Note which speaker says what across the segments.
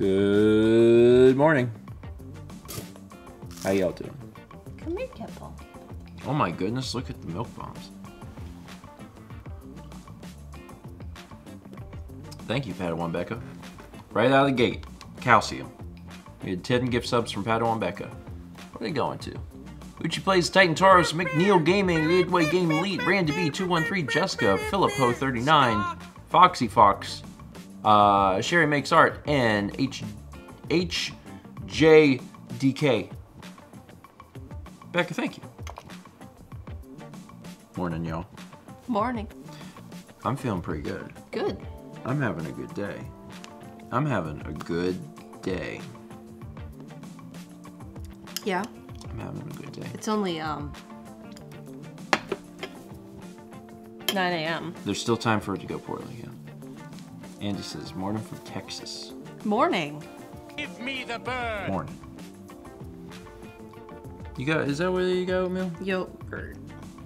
Speaker 1: Good morning. How y'all doing?
Speaker 2: Come here, Kipple.
Speaker 1: Oh my goodness, look at the milk bombs. Thank you, Padawan Becca. Right out of the gate, calcium. We had 10 gift subs from Padawan Becca. What are they going to? Uchi Plays, Titan Taurus, McNeil Gaming, Midway Game Elite, Randy B, 213, Jessica, Philip Ho, 39, Foxy Fox, Sherry Makes Art, and HJDK. Becca, thank you. Morning, y'all.
Speaker 2: Morning.
Speaker 1: I'm feeling pretty good.
Speaker 2: Good.
Speaker 1: I'm having a good day. I'm having a good day.
Speaker 2: Yeah.
Speaker 1: I'm having a good day.
Speaker 2: It's only 9 a.m.
Speaker 1: There's still time for it to go poorly, yeah. Andy says, morning from Texas.
Speaker 2: Morning.
Speaker 3: Give me the bird.
Speaker 1: Morning. You got, is that where you got oatmeal?
Speaker 2: Yogurt.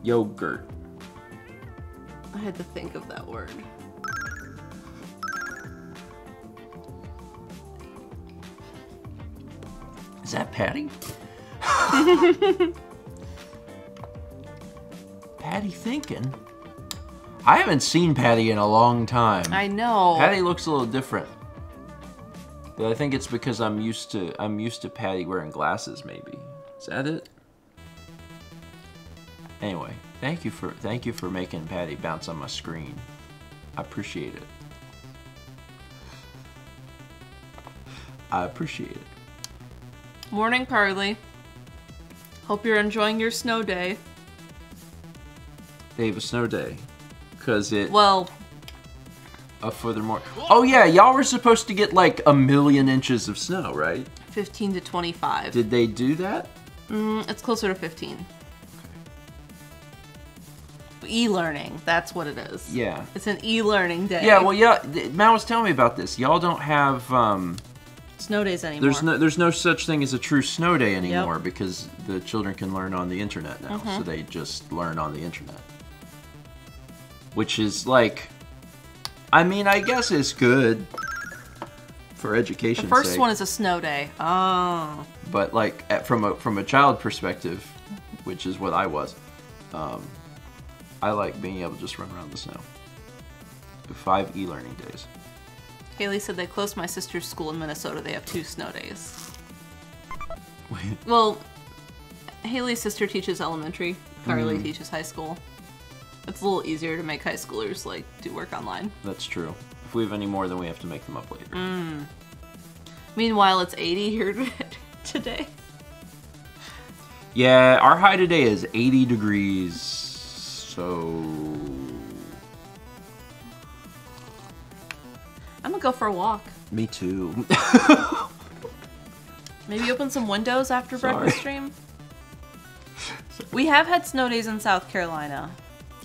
Speaker 1: Yogurt.
Speaker 2: I had to think of that word.
Speaker 1: Is that Patty? Patty thinking? I haven't seen Patty in a long time.
Speaker 2: I know.
Speaker 1: Patty looks a little different. But I think it's because I'm used to Patty wearing glasses, maybe. Is that it? Anyway, thank you for making Patty bounce on my screen. I appreciate it. I appreciate it.
Speaker 2: Morning, Carly. Hope you're enjoying your snow day.
Speaker 1: They have a snow day. Cause it
Speaker 2: Well,
Speaker 1: furthermore. Oh yeah, y'all were supposed to get like 1,000,000 inches of snow, right?
Speaker 2: 15 to 25.
Speaker 1: Did they do that?
Speaker 2: It's closer to 15. E-learning, that's what it is.
Speaker 1: Yeah.
Speaker 2: It's an e-learning day.
Speaker 1: Yeah, well, yeah. Mal was telling me about this. Y'all don't have
Speaker 2: Snow days anymore.
Speaker 1: there's no such thing as a true snow day anymore
Speaker 2: Yep.
Speaker 1: because the children can learn on the internet now, so they just learn on the internet. Which is like, I mean, I guess it's good for education's
Speaker 2: The first
Speaker 1: sake.
Speaker 2: one is a snow day. Oh.
Speaker 1: But like from a child perspective, which is what I was, I like being able to just run around the snow. 5 e-learning days.
Speaker 2: Haley said they closed my sister's school in Minnesota. They have 2 snow days. Well, Haley's sister teaches elementary. Carly teaches high school. It's a little easier to make high schoolers like do work online.
Speaker 1: That's true. If we have any more, then we have to make them up later.
Speaker 2: Meanwhile, it's 80 here today.
Speaker 1: Yeah, our high today is 80 degrees, so...
Speaker 2: I'm gonna go for a walk.
Speaker 1: Me too.
Speaker 2: Maybe open some windows after
Speaker 1: Sorry.
Speaker 2: breakfast stream. We have had snow days in South Carolina.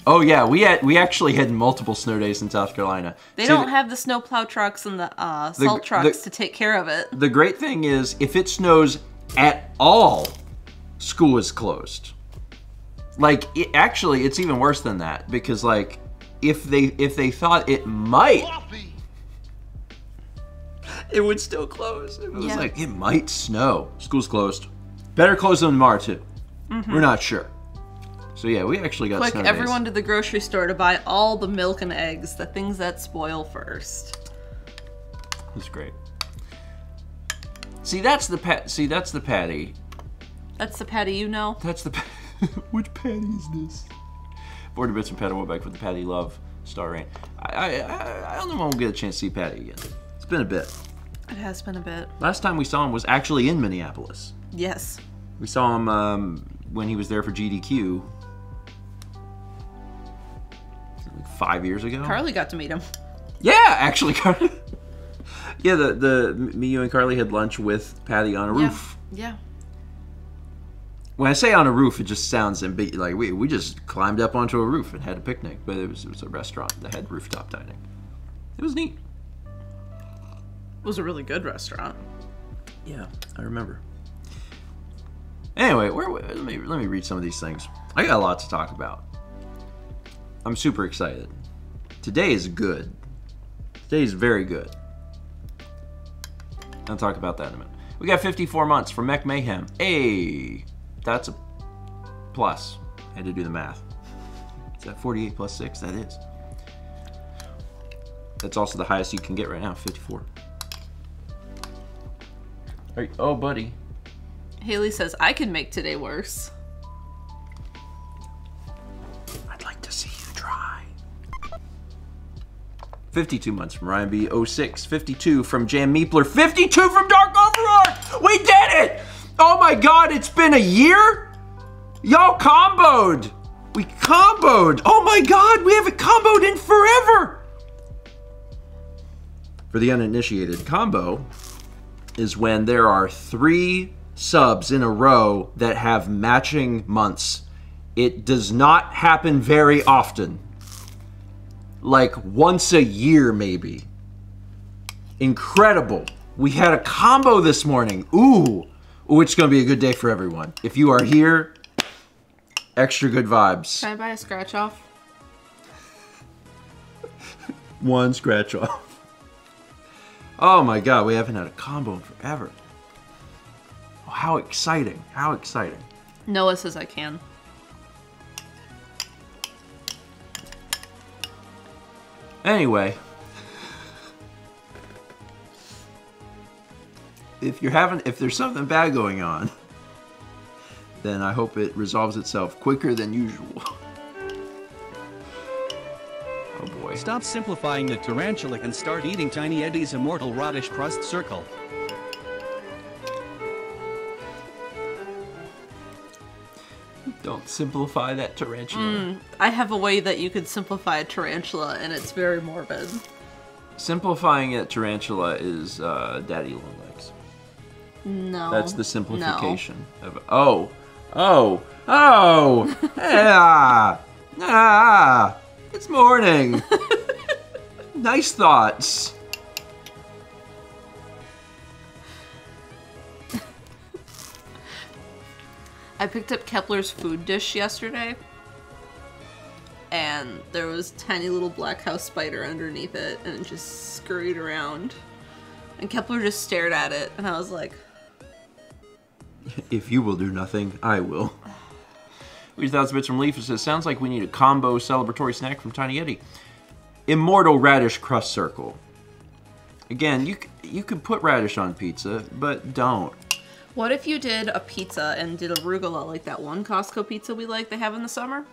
Speaker 1: Oh yeah, we actually had multiple snow days in South Carolina.
Speaker 2: They
Speaker 1: See,
Speaker 2: don't have the snowplow trucks and the salt trucks to take care of it.
Speaker 1: The great thing is, if it snows at all, school is closed. Like, actually, it's even worse than that because, like, if they thought it might, it would still close. It was like, it might snow. School's closed. Better close them tomorrow too. We're not sure. So yeah, we actually got
Speaker 2: Quick,
Speaker 1: snow
Speaker 2: everyone
Speaker 1: days.
Speaker 2: to the grocery store to buy all the milk and eggs, the things that spoil first.
Speaker 1: That's great. See, that's the that's the Patty.
Speaker 2: That's the Patty you know.
Speaker 1: That's the which Patty is this? 40 bits from Patty Woodback with the Patty Love star rain. I don't know when we'll get a chance to see Patty again. It's been a bit.
Speaker 2: It has been a bit.
Speaker 1: Last time we saw him was actually in Minneapolis.
Speaker 2: Yes.
Speaker 1: We saw him when he was there for GDQ. Like 5 years ago.
Speaker 2: Carly got to meet him.
Speaker 1: Yeah, actually, Carly. Yeah, me, you, and Carly had lunch with Patty on a roof.
Speaker 2: Yeah.
Speaker 1: When I say on a roof, it just sounds like we just climbed up onto a roof and had a picnic, but it was a restaurant that had rooftop dining. It was neat.
Speaker 2: It was a really good restaurant.
Speaker 1: Yeah, I remember. Anyway, let me read some of these things. I got a lot to talk about. I'm super excited. Today is good. Today is very good. I'll talk about that in a minute. We got 54 months from Mech Mayhem. Hey, that's a plus. I had to do the math. Is that 48 plus 6? That is. That's also the highest you can get right now, 54. Oh, buddy.
Speaker 2: Haley says, I can make today worse.
Speaker 1: I'd like to see you try. 52 months from Ryan B. 06. 52 from Jan Meepler. 52 from Dark Overlord! We did it! Oh my god, it's been a year? Y'all comboed! We comboed! Oh my god, we haven't comboed in forever! For the uninitiated, combo is when there are 3 subs in a row that have matching months. It does not happen very often. Like once a year, maybe. Incredible. We had a combo this morning. Ooh, it's gonna be a good day for everyone. If you are here, extra good vibes.
Speaker 2: Can I buy a scratch off?
Speaker 1: One scratch off. Oh my god, we haven't had a combo in forever. Oh, how exciting. How exciting.
Speaker 2: Noah says I can.
Speaker 1: Anyway. If there's something bad going on, then I hope it resolves itself quicker than usual. Oh boy.
Speaker 4: Stop simplifying the tarantula and start eating Tiny Eddie's immortal radish crust circle.
Speaker 1: Don't simplify that tarantula.
Speaker 2: I have a way that you could simplify a tarantula, and it's very morbid.
Speaker 1: Simplifying a tarantula is daddy long legs.
Speaker 2: No.
Speaker 1: That's the simplification of it. Oh, yeah. It's morning. Nice thoughts.
Speaker 2: I picked up Kepler's food dish yesterday, and there was a tiny little black house spider underneath it, and it just scurried around. And Kepler just stared at it, and I was like,
Speaker 1: if you will do nothing, I will. 3,000 bits from Leaf. It says, sounds like we need a combo celebratory snack from Tiny Eddie. Immortal radish crust circle. Again, you could put radish on pizza, but don't.
Speaker 2: what if you did a pizza and did arugula like that one Costco pizza we like they have in the summer?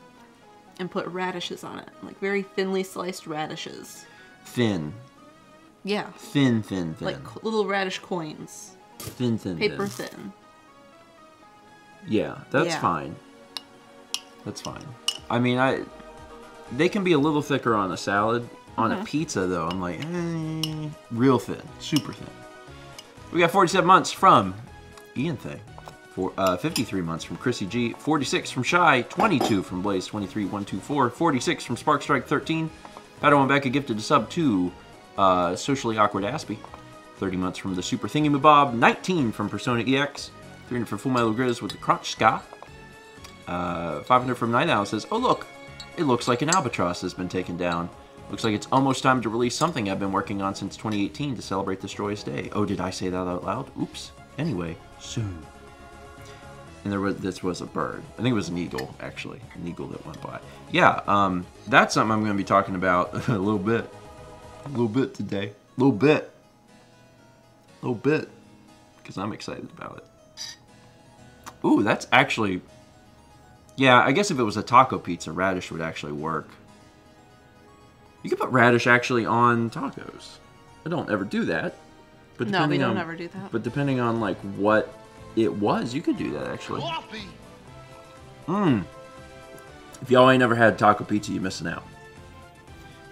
Speaker 2: And put radishes on it. Like very thinly sliced radishes.
Speaker 1: Thin.
Speaker 2: Yeah.
Speaker 1: Thin.
Speaker 2: Like little radish coins.
Speaker 1: Thin.
Speaker 2: Paper thin.
Speaker 1: Yeah, that's fine. That's fine. I mean, they can be a little thicker on a salad. On a pizza, though, I'm like, real thin. Super thin. We got 47 months from Ian Thay. 53 months from Chrissy G. 46 from Shy. 22 from Blaze. 23, 124. 46 from Sparkstrike 13. Padawan Becca gifted a sub to Socially Awkward Aspie. 30 months from the Super Thingy-Mabob. 19 from Persona EX. 300 from Full Metal Grizz with the Crunch Ska. 500 from Night Owl says, oh look, it looks like an albatross has been taken down. Looks like it's almost time to release something I've been working on since 2018 to celebrate this joyous day. Oh, did I say that out loud? Oops. Anyway, soon. And this was a bird. I think it was an eagle, actually. An eagle that went by. Yeah, that's something I'm going to be talking about a little bit. A little bit today. A little bit. Because I'm excited about it. Ooh, that's actually... Yeah, I guess if it was a taco pizza, radish would actually work. You could put radish actually on tacos. I don't ever do that. But
Speaker 2: No, we don't ever do that.
Speaker 1: But depending on like what it was, you could do that actually. If y'all ain't never had taco pizza, you're missing out.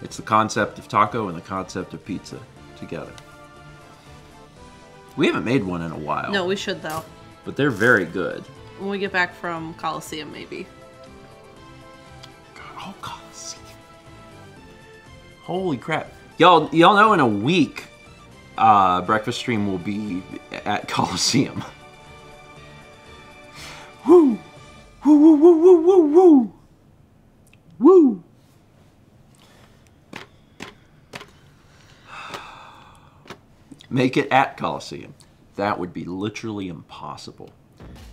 Speaker 1: It's the concept of taco and the concept of pizza together. We haven't made one in a while.
Speaker 2: No, we should though.
Speaker 1: But they're very good.
Speaker 2: When we get back from Coliseum, maybe.
Speaker 1: Oh, Coliseum. Holy crap. Y'all know in a week, breakfast stream will be at Coliseum. Woo! Woo, woo, woo, woo, woo, woo! Woo! Make it at Coliseum. That would be literally impossible.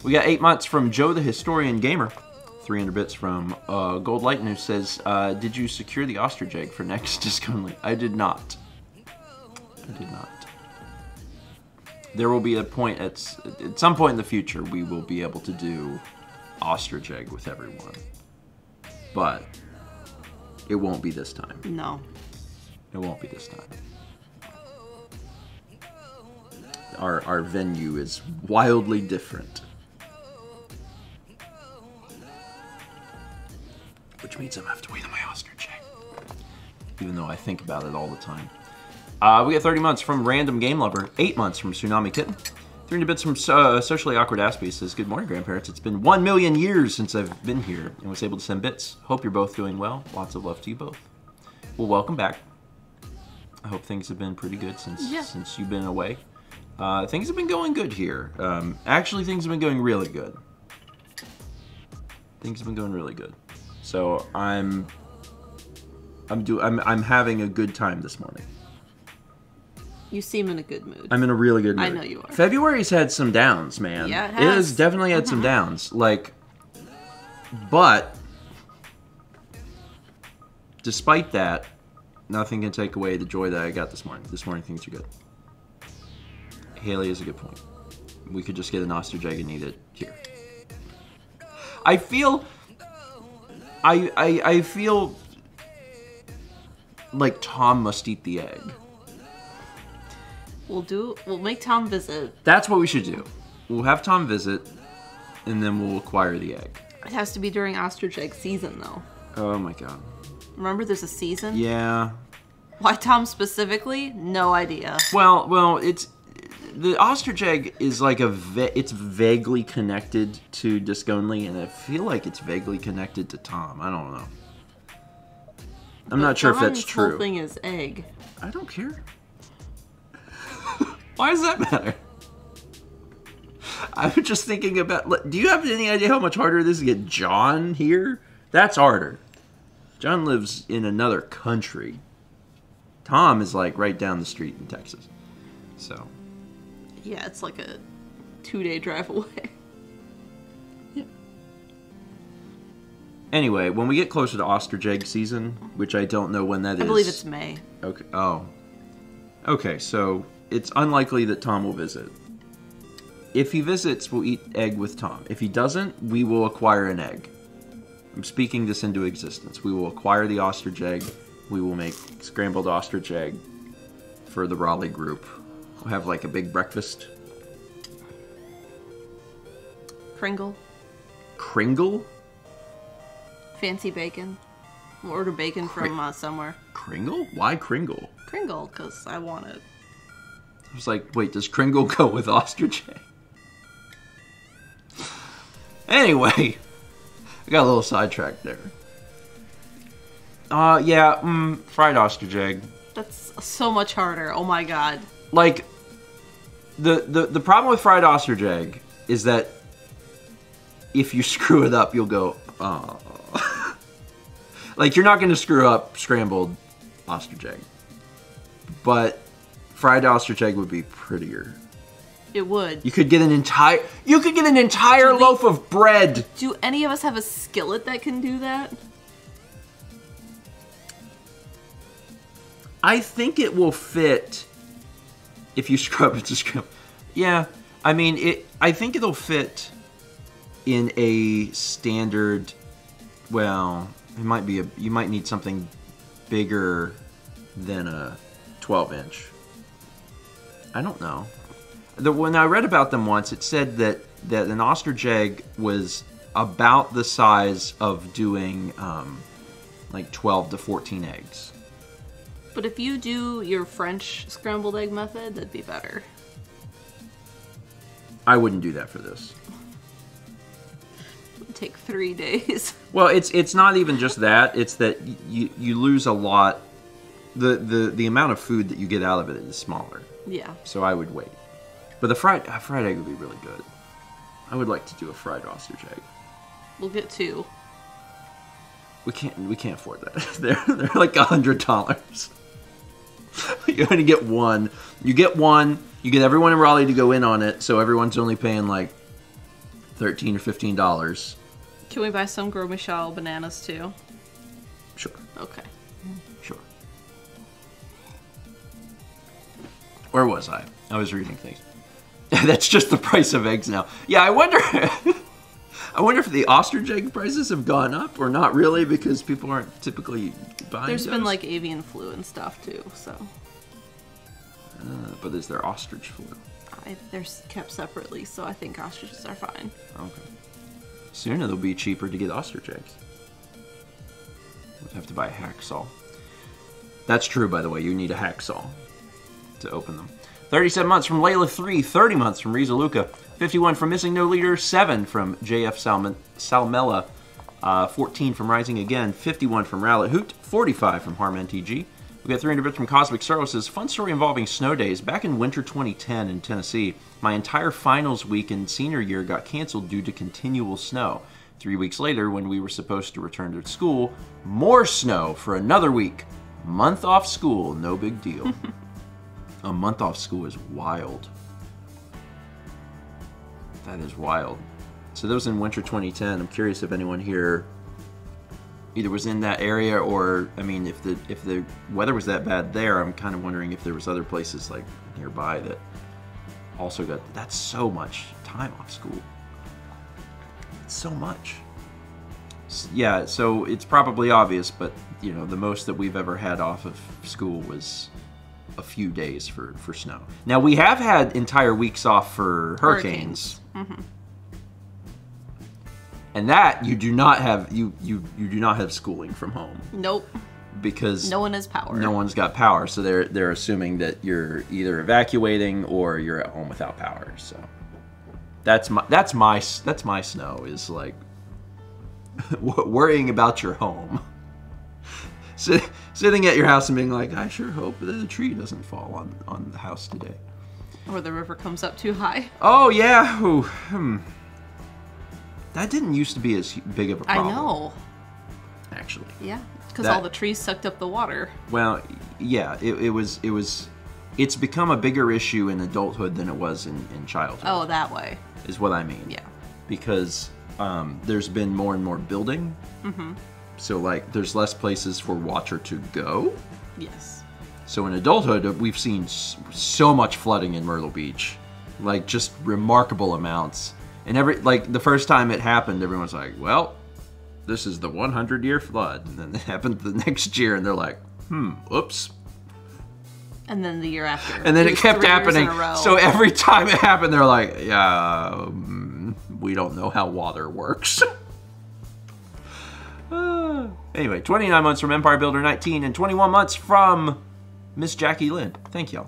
Speaker 1: We got 8 months from Joe the Historian Gamer. 300 bits from Gold Lighten, who says, did you secure the ostrich egg for next disc only? I did not. I did not. There will be a point, at some point in the future, we will be able to do ostrich egg with everyone. But it won't be this time.
Speaker 2: No.
Speaker 1: It won't be this time. Our venue is wildly different. Which means I'm gonna have to wait on my ostrich egg. Even though I think about it all the time. We got 30 months from Random Game Lover. 8 months from Tsunami Kitten. 300 bits from Socially Awkward Aspie says, good morning, grandparents. It's been 1 million years since I've been here and was able to send bits. Hope you're both doing well. Lots of love to you both. Well, welcome back. I hope things have been pretty good since you've been away. Things have been going good here. Actually, things have been going really good. Things have been going really good. So I'm having a good time this morning.
Speaker 2: You seem in a good mood.
Speaker 1: I'm in a really good mood.
Speaker 2: I know you are.
Speaker 1: February's had some downs, man.
Speaker 2: Yeah, it
Speaker 1: It
Speaker 2: has.
Speaker 1: has definitely had some downs. Like, but despite that, nothing can take away the joy that I got this morning. This morning things are good. Haley is a good point. We could just get an ostrich egg and eat it here. I feel I feel like Tom must eat the egg.
Speaker 2: We'll make Tom visit.
Speaker 1: That's what we should do. We'll have Tom visit, and then we'll acquire the egg.
Speaker 2: It has to be during ostrich egg season, though.
Speaker 1: Oh my god.
Speaker 2: Remember, there's a season?
Speaker 1: Yeah.
Speaker 2: Why Tom specifically? No idea.
Speaker 1: Well, it's the ostrich egg is like it's vaguely connected to disc only, and I feel like it's vaguely connected to Tom. I don't know. I'm not sure if that's
Speaker 2: Tom's
Speaker 1: true.
Speaker 2: whole thing is egg.
Speaker 1: I don't care. Why does that matter? I was just thinking about. Do you have any idea how much harder it is to get John here? That's harder. John lives in another country. Tom is like right down the street in Texas. So.
Speaker 2: Yeah, it's like a 2-day drive away.
Speaker 1: Yeah. Anyway, when we get closer to ostrich egg season, which I don't know when that is.
Speaker 2: I believe it's May.
Speaker 1: Okay. Oh. Okay, so it's unlikely that Tom will visit. If he visits, we'll eat egg with Tom. If he doesn't, we will acquire an egg. I'm speaking this into existence. We will acquire the ostrich egg. We will make scrambled ostrich egg for the Raleigh group. We'll have like a big breakfast.
Speaker 2: Kringle.
Speaker 1: Kringle?
Speaker 2: Fancy bacon. We'll order bacon from somewhere.
Speaker 1: Kringle? Why Kringle?
Speaker 2: Kringle, because I want it.
Speaker 1: I was like, wait, does Kringle go with ostrich egg? Anyway, we got a little sidetracked there. Fried ostrich egg.
Speaker 2: That's so much harder. Oh my god.
Speaker 1: Like, the problem with fried ostrich egg is that if you screw it up, you'll go, oh. Like, you're not going to screw up scrambled ostrich egg. But fried ostrich egg would be prettier.
Speaker 2: It would.
Speaker 1: You could get an entire loaf of bread.
Speaker 2: Do any of us have a skillet that can do that?
Speaker 1: I think it will fit if you scrub it to scrub. Yeah, I mean, I think it'll fit in a standard. Well, it might be you might need something bigger than a 12-inch. I don't know. When I read about them once, it said that an ostrich egg was about the size of doing like 12 to 14 eggs.
Speaker 2: But if you do your French scrambled egg method, that'd be better.
Speaker 1: I wouldn't do that for this.
Speaker 2: It would take 3 days.
Speaker 1: Well, it's not even just that. It's that you lose a lot. The amount of food that you get out of it is smaller.
Speaker 2: Yeah. So
Speaker 1: I would wait. But the fried egg would be really good. I would like to do a fried ostrich egg.
Speaker 2: We'll get 2.
Speaker 1: We can't afford that. They're like $100. You only get one. You get one. You get everyone in Raleigh to go in on it, so everyone's only paying like $13 or $15.
Speaker 2: Can we buy some Gros Michel bananas too?
Speaker 1: Sure.
Speaker 2: Okay.
Speaker 1: Sure. Where was I? I was reading things. That's just the price of eggs now. Yeah, I wonder. I wonder if the ostrich egg prices have gone up or not really, because people aren't typically buying
Speaker 2: There's
Speaker 1: those.
Speaker 2: been like avian flu and stuff too, so.
Speaker 1: But is there ostrich flu?
Speaker 2: They're kept separately, so I think ostriches are fine.
Speaker 1: Okay. Soon it'll be cheaper to get ostrich eggs. We'd have to buy a hacksaw. That's true, by the way. You need a hacksaw to open them. 37 months from Layla 3, 30 months from Riza Luca, 51 from Missing No Leader, 7 from JF Salmella, 14 from Rising Again, 51 from Rowlet Hoot, 45 from Harm NTG. We got 300 bits from Cosmic Services. Fun story involving snow days. Back in winter 2010 in Tennessee, my entire finals week in senior year got canceled due to continual snow. 3 weeks later, when we were supposed to return to school, more snow for another week. Month off school, no big deal. A month off school is wild. That is wild. So that was in winter 2010. I'm curious if anyone here either was in that area, or I mean, if the weather was that bad there, I'm kind of wondering if there was other places like nearby that also got. That's so much time off school. It's so much. Yeah, so it's probably obvious, but you know, the most that we've ever had off of school was a few days for snow. Now we have had entire weeks off for hurricanes.
Speaker 2: Mm-hmm.
Speaker 1: And that you do not have you do not have schooling from home.
Speaker 2: Nope.
Speaker 1: Because
Speaker 2: no one has power.
Speaker 1: No one's got power, so they're assuming that you're either evacuating or you're at home without power. So that's my snow is like worrying about your home. Sitting at your house and being like, I sure hope that the tree doesn't fall on the house today.
Speaker 2: Or the river comes up too high.
Speaker 1: Oh yeah. Ooh, That didn't used to be as big of a problem.
Speaker 2: I know.
Speaker 1: Actually.
Speaker 2: Yeah, because all the trees sucked up the water.
Speaker 1: Well, yeah, it's become a bigger issue in adulthood than it was in childhood.
Speaker 2: Oh, that way.
Speaker 1: Is what I mean.
Speaker 2: Yeah.
Speaker 1: Because there's been more and more building.
Speaker 2: Mm-hmm.
Speaker 1: So, like, there's less places for water to go.
Speaker 2: Yes.
Speaker 1: So in adulthood, we've seen so much flooding in Myrtle Beach. Like, just remarkable amounts. And the first time it happened, everyone's like, well, this is the 100-year flood. And then it happened the next year, and they're like, oops.
Speaker 2: And then the year after.
Speaker 1: And then it kept happening. So every time it happened, they're like, yeah, we don't know how water works. Anyway, 29 months from Empire Builder 19 and 21 months from Miss Jackie Lynn. Thank y'all.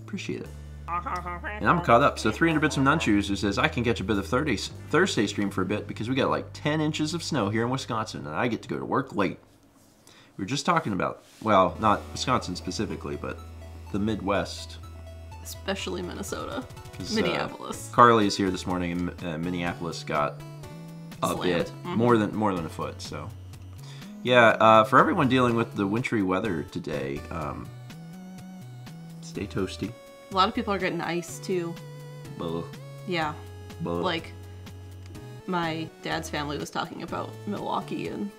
Speaker 1: Appreciate it. And I'm caught up. So 300 bits from Nunchoos, who says, I can catch a bit of Thursday stream for a bit because we got like 10 inches of snow here in Wisconsin and I get to go to work late. We were just talking about, well, not Wisconsin specifically, but the Midwest.
Speaker 2: Especially Minnesota. Minneapolis.
Speaker 1: Carly is here this morning and Minneapolis got a bit, more than a foot, so. Yeah, for everyone dealing with the wintry weather today, stay toasty.
Speaker 2: A lot of people are getting ice too.
Speaker 1: Buh.
Speaker 2: Yeah.
Speaker 1: Buh.
Speaker 2: Like, my dad's family was talking about Milwaukee and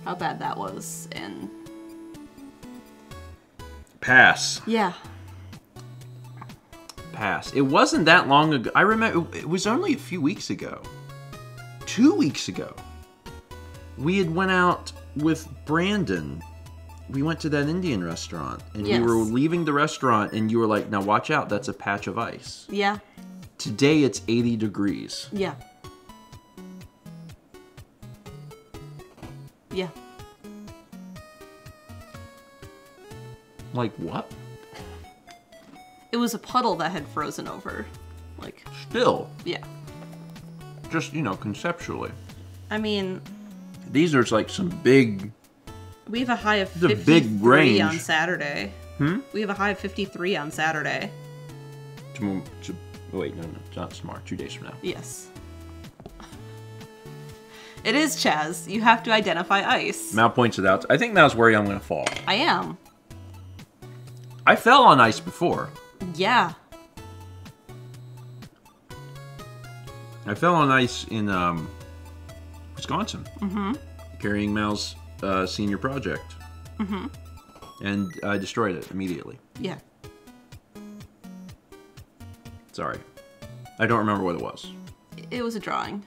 Speaker 2: how bad that was, and...
Speaker 1: Pass.
Speaker 2: Yeah.
Speaker 1: Pass. It wasn't that long ago. I remember, it was only a few weeks ago. 2 weeks ago. We had went out with Brandon. We went to that Indian restaurant, and
Speaker 2: yes.
Speaker 1: We were leaving the restaurant, and you were like, now watch out, that's a patch of ice.
Speaker 2: Yeah.
Speaker 1: Today it's 80 degrees.
Speaker 2: Yeah. Yeah.
Speaker 1: Like what?
Speaker 2: It was a puddle that had frozen over. Like.
Speaker 1: Still.
Speaker 2: Yeah.
Speaker 1: Just, conceptually.
Speaker 2: I mean.
Speaker 1: These are like some big...
Speaker 2: We have a high of
Speaker 1: the
Speaker 2: 53
Speaker 1: big range.
Speaker 2: on Saturday. We have a high of 53 on Saturday.
Speaker 1: Wait, no, not tomorrow. 2 days from now.
Speaker 2: Yes. It is, Chaz. You have to identify ice.
Speaker 1: Mal points it out. I think Mal's worried I'm going to fall.
Speaker 2: I am.
Speaker 1: I fell on ice before.
Speaker 2: Yeah.
Speaker 1: I fell on ice in Wisconsin. Mm-hmm. Carrying Mal's senior project. Mm-hmm. And I destroyed it immediately.
Speaker 2: Yeah.
Speaker 1: Sorry. I don't remember what it was.
Speaker 2: It was a drawing.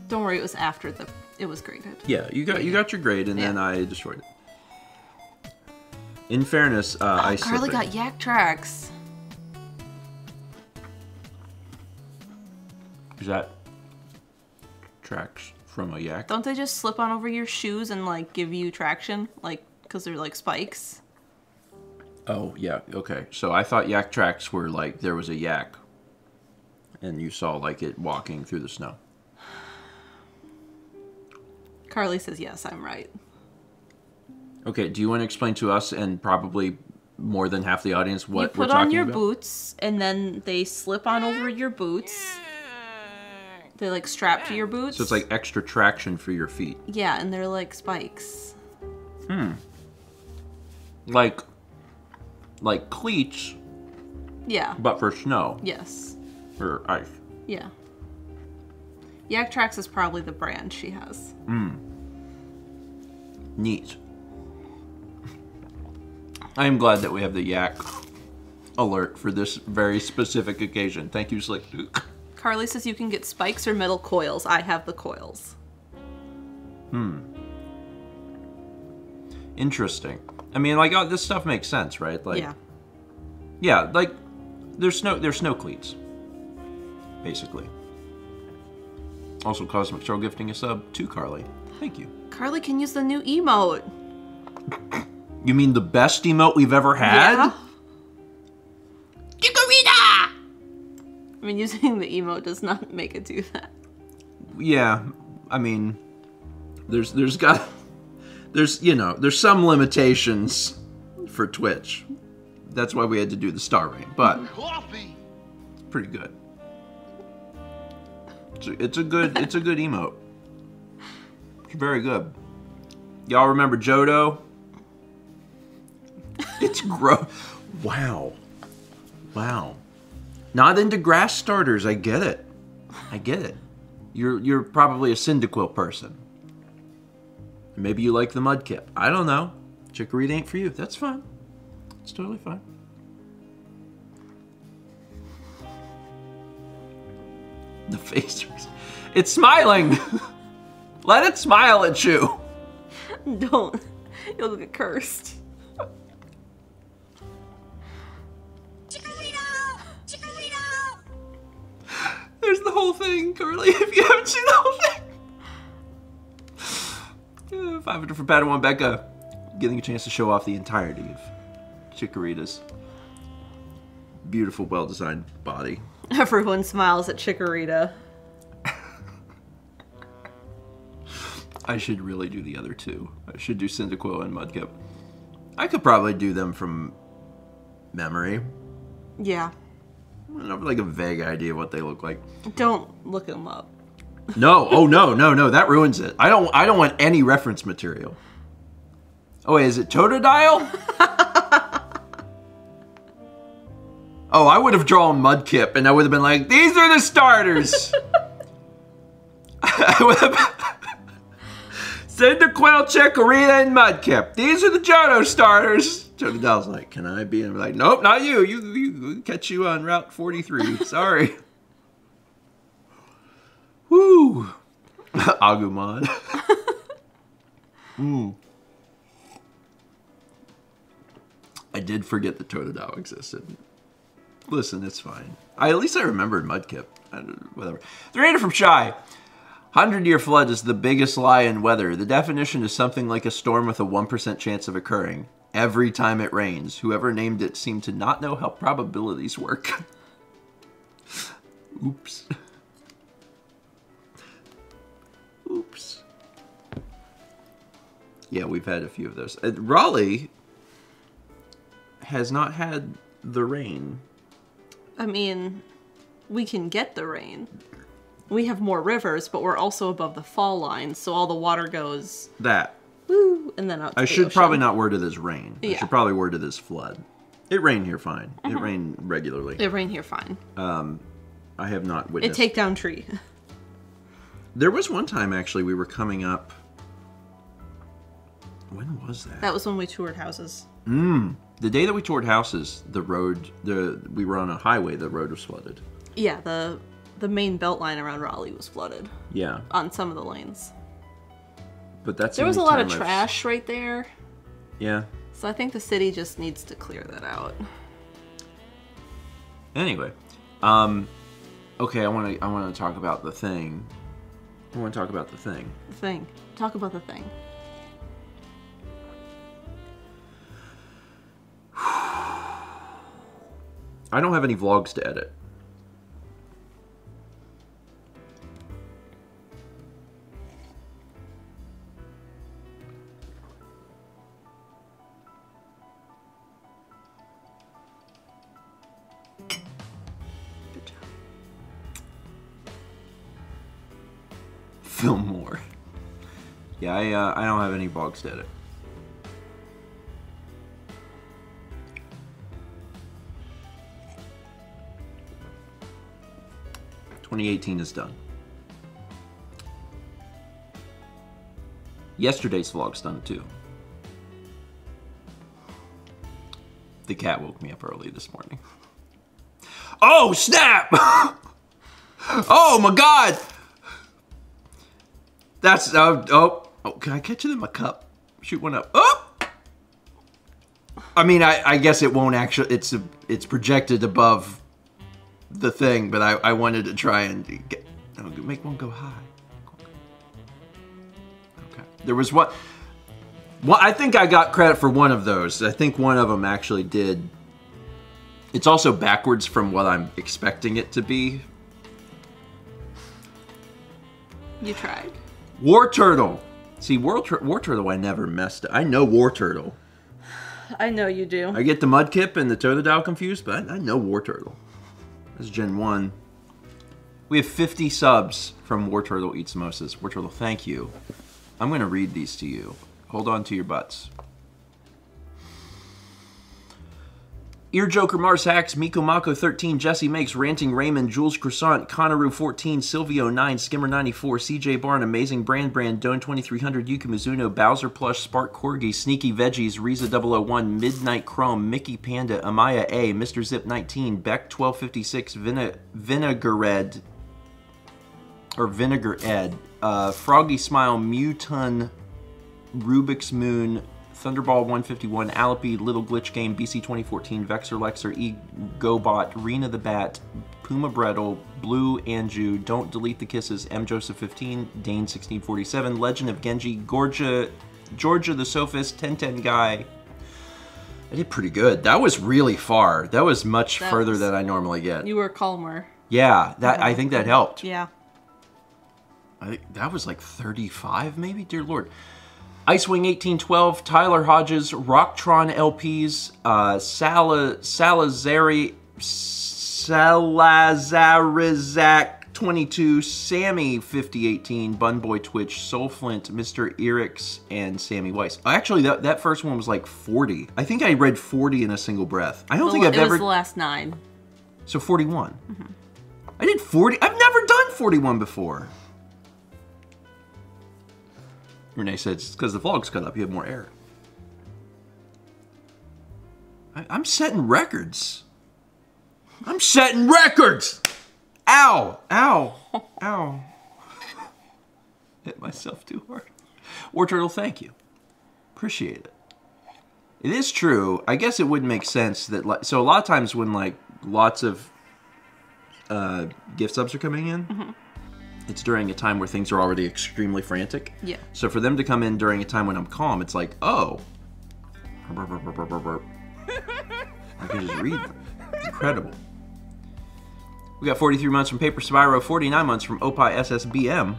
Speaker 2: Don't worry, it was after it was graded.
Speaker 1: Yeah, you got your grade, and then I destroyed it. In fairness, ice
Speaker 2: Carly
Speaker 1: slipping.
Speaker 2: got yak tracks.
Speaker 1: Is that tracks from a yak?
Speaker 2: Don't they just slip on over your shoes and like give you traction, like because they're like spikes?
Speaker 1: Oh yeah, okay. So I thought yak tracks were like there was a yak, and you saw like it walking through the snow.
Speaker 2: Carly says yes, I'm right.
Speaker 1: Okay, do you want to explain to us and probably more than half the audience what
Speaker 2: You
Speaker 1: we're
Speaker 2: put
Speaker 1: talking
Speaker 2: on your
Speaker 1: about?
Speaker 2: boots, and then they slip on over your boots. They like strap to your boots.
Speaker 1: So it's like extra traction for your feet.
Speaker 2: Yeah, and they're like spikes.
Speaker 1: Like cleats,
Speaker 2: Yeah.
Speaker 1: but for snow
Speaker 2: Yes.
Speaker 1: or ice.
Speaker 2: Yeah. Yak Tracks is probably the brand she has.
Speaker 1: Neat. I am glad that we have the yak alert for this very specific occasion. Thank you, Slick Duke.
Speaker 2: Carly says you can get spikes or metal coils. I have the coils.
Speaker 1: Interesting. I mean, like, this stuff makes sense, right? Like,
Speaker 2: Yeah.
Speaker 1: yeah, like, there's snow cleats, basically. Also, Cosmic Troll gifting a sub to Carly. Thank you.
Speaker 2: Carly can use the new emote.
Speaker 1: You mean the best emote we've ever had?
Speaker 2: Yeah.
Speaker 1: Chikorita!
Speaker 2: I mean, using the emote does not make it do that.
Speaker 1: Yeah, I mean, there's some limitations for Twitch. That's why we had to do the star rating, but pretty good. It's a good emote. It's very good. Y'all remember Johto? It's gross. Wow. Not into grass starters. I get it. You're probably a Cyndaquil person. Maybe you like the Mudkip. I don't know. Chikorita ain't for you. That's fine. It's totally fine. The face. It's smiling. Let it smile at you.
Speaker 2: Don't. You'll get cursed.
Speaker 1: There's the whole thing, Carly, if you haven't seen the whole thing. 500 for Padawan Becca. Getting a chance to show off the entirety of Chikorita's beautiful, well-designed body.
Speaker 2: Everyone smiles at Chikorita.
Speaker 1: I should really do the other two. I should do Cyndaquil and Mudkip. I could probably do them from memory.
Speaker 2: Yeah.
Speaker 1: I have like a vague idea what they look like.
Speaker 2: Don't look them up.
Speaker 1: No, oh no, that ruins it. I don't want any reference material. Oh wait, is it Totodile? Oh, I would have drawn Mudkip and I would have been like, these are the starters. I would have Cyndaquil, Chikorita, and Mudkip. These are the Johto starters. Totodile's like, can I be? And I'm like, nope, not you. You catch you on Route 43. Sorry. Woo. Agumon. I did forget that Totodile existed. Listen, it's fine. At least I remembered Mudkip. Whatever. The Raider from Shy. 100-year flood is the biggest lie in weather. The definition is something like a storm with a 1% chance of occurring every time it rains. Whoever named it seemed to not know how probabilities work. Oops. Oops. Yeah, we've had a few of those. Raleigh has not had the rain.
Speaker 2: I mean, we can get the rain. We have more rivers, but we're also above the fall line, so all the water goes...
Speaker 1: That.
Speaker 2: woo, and then out to
Speaker 1: I
Speaker 2: the
Speaker 1: should
Speaker 2: ocean.
Speaker 1: probably not word it as rain. I
Speaker 2: Yeah.
Speaker 1: should probably word it as flood. It rained here fine. It rained regularly.
Speaker 2: It rained here fine.
Speaker 1: I have not
Speaker 2: It
Speaker 1: witnessed.
Speaker 2: take down tree.
Speaker 1: There was one time, actually, we were coming up... When was that?
Speaker 2: That was when we toured houses.
Speaker 1: The day that we toured houses, we were on a highway, the road was flooded.
Speaker 2: Yeah, the main belt line around Raleigh was flooded
Speaker 1: Yeah.
Speaker 2: on some of the lanes.
Speaker 1: But that's
Speaker 2: There
Speaker 1: the
Speaker 2: was a
Speaker 1: only
Speaker 2: lot of
Speaker 1: time I've-
Speaker 2: trash right there,
Speaker 1: Yeah.
Speaker 2: so I think the city just needs to clear that out.
Speaker 1: Anyway, okay, I want to talk about the thing. I want to talk about the thing.
Speaker 2: The thing. Talk about the thing.
Speaker 1: I don't have any vlogs to edit.
Speaker 2: Good job.
Speaker 1: Film more. Yeah, I don't have any vlogs to edit. '18 is done. Yesterday's vlog's done too. The cat woke me up early this morning. Oh, snap! Oh my god! That's, oh, can I catch it in my cup? Shoot one up. Oh! I mean, I guess it won't actually, it's projected above the thing, but I wanted to try and make one go high. Okay. There was one, I think I got credit for one of those. I think one of them actually did. It's also backwards from what I'm expecting it to be.
Speaker 2: You tried.
Speaker 1: War Turtle. See, War Turtle I never messed up. I know War Turtle.
Speaker 2: I know you do.
Speaker 1: I get the Mudkip and the Totodile confused, but I know War Turtle. This is Gen 1. We have 50 subs from War Turtle Eats Mimosas. War Turtle, thank you. I'm going to read these to you. Hold on to your butts. Ear Joker, Mars Hacks, Miko Mako 13, Jesse Makes, Ranting Raymond, Jules Croissant, Conaru 14, Silvio 9, Skimmer 94, CJ Barn, Amazing Brand, Done 2300, Yuki Mizuno, Bowser Plush, Spark Corgi, Sneaky Veggies, Riza 001, Midnight Chrome, Mickey Panda, Amaya A, Mr. Zip 19, Beck 1256, Vinegar Ed, Froggy Smile, Mutun, Rubik's Moon, Thunderball 151, Allopy, Little Glitch Game, BC 2014, Vexer Lexer, Egobot, Rena the Bat, Puma Brettle, Blue Anju, Don't Delete the Kisses, M Joseph 15, Dane 1647, Legend of Genji, Georgia the Sophist, 1010 Guy. I did pretty good. That was really far. That was much further than I normally get.
Speaker 2: You were calmer.
Speaker 1: Yeah, I think that helped.
Speaker 2: Yeah.
Speaker 1: I think that was like 35 maybe? Dear Lord. Icewing 1812, Tyler Hodges, Rocktron LPs, Salazarizak 22, Sammy 5018, Bunboy Twitch, Soulflint, Mr. Erix, and Sammy Weiss. Actually, that first one was like 40. I think I read 40 in a single breath. I don't think I've ever...
Speaker 2: It was the last 9.
Speaker 1: So 41. I did 40. I've never done 41 before. Renee said it's because the vlog's cut up. You have more air. I'm setting records. I'm setting records! Ow! Ow! Ow. Hit myself too hard. War Turtle, thank you. Appreciate it. It is true. I guess it would make sense that... So a lot of times when like lots of gift subs are coming in, it's during a time where things are already extremely frantic.
Speaker 2: Yeah.
Speaker 1: So for them to come in during a time when I'm calm, it's like, oh. I can just read them. Incredible. We got 43 months from Paper Spyro, 49 months from Opie SSBM.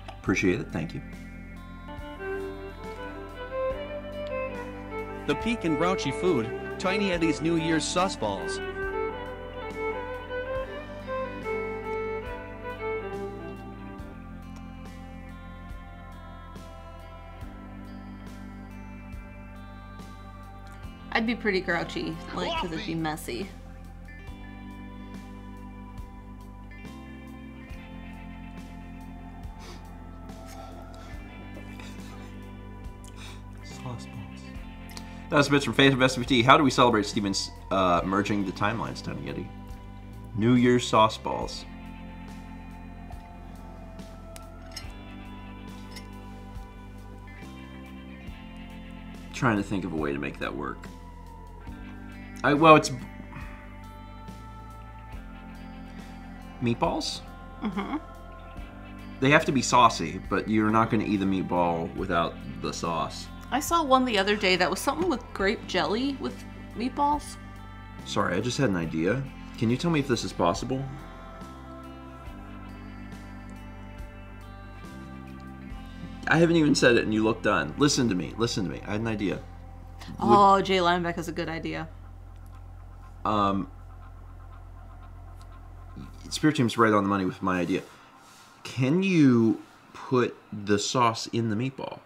Speaker 1: Appreciate it. Thank you.
Speaker 4: The Peak and Grouchy Food, Tiny Eddie's New Year's Sauce Balls.
Speaker 2: I'd be pretty grouchy, like, because it'd be messy.
Speaker 1: Sauce balls. That's a bit from Faith of SVT. How do we celebrate Steven's merging the timelines, Tony Yeti? New Year's sauce balls. Trying to think of a way to make that work. Well, it's meatballs.
Speaker 2: Mm-hmm.
Speaker 1: They have to be saucy, but you're not going to eat a meatball without the sauce.
Speaker 2: I saw one the other day that was something with grape jelly with meatballs.
Speaker 1: Sorry, I just had an idea. Can you tell me if this is possible? I haven't even said it and you look done. Listen to me. Listen to me. I had an idea.
Speaker 2: Oh, Jay Lineback is a good idea.
Speaker 1: Spirit Team's right on the money with my idea. Can you put the sauce in the meatball?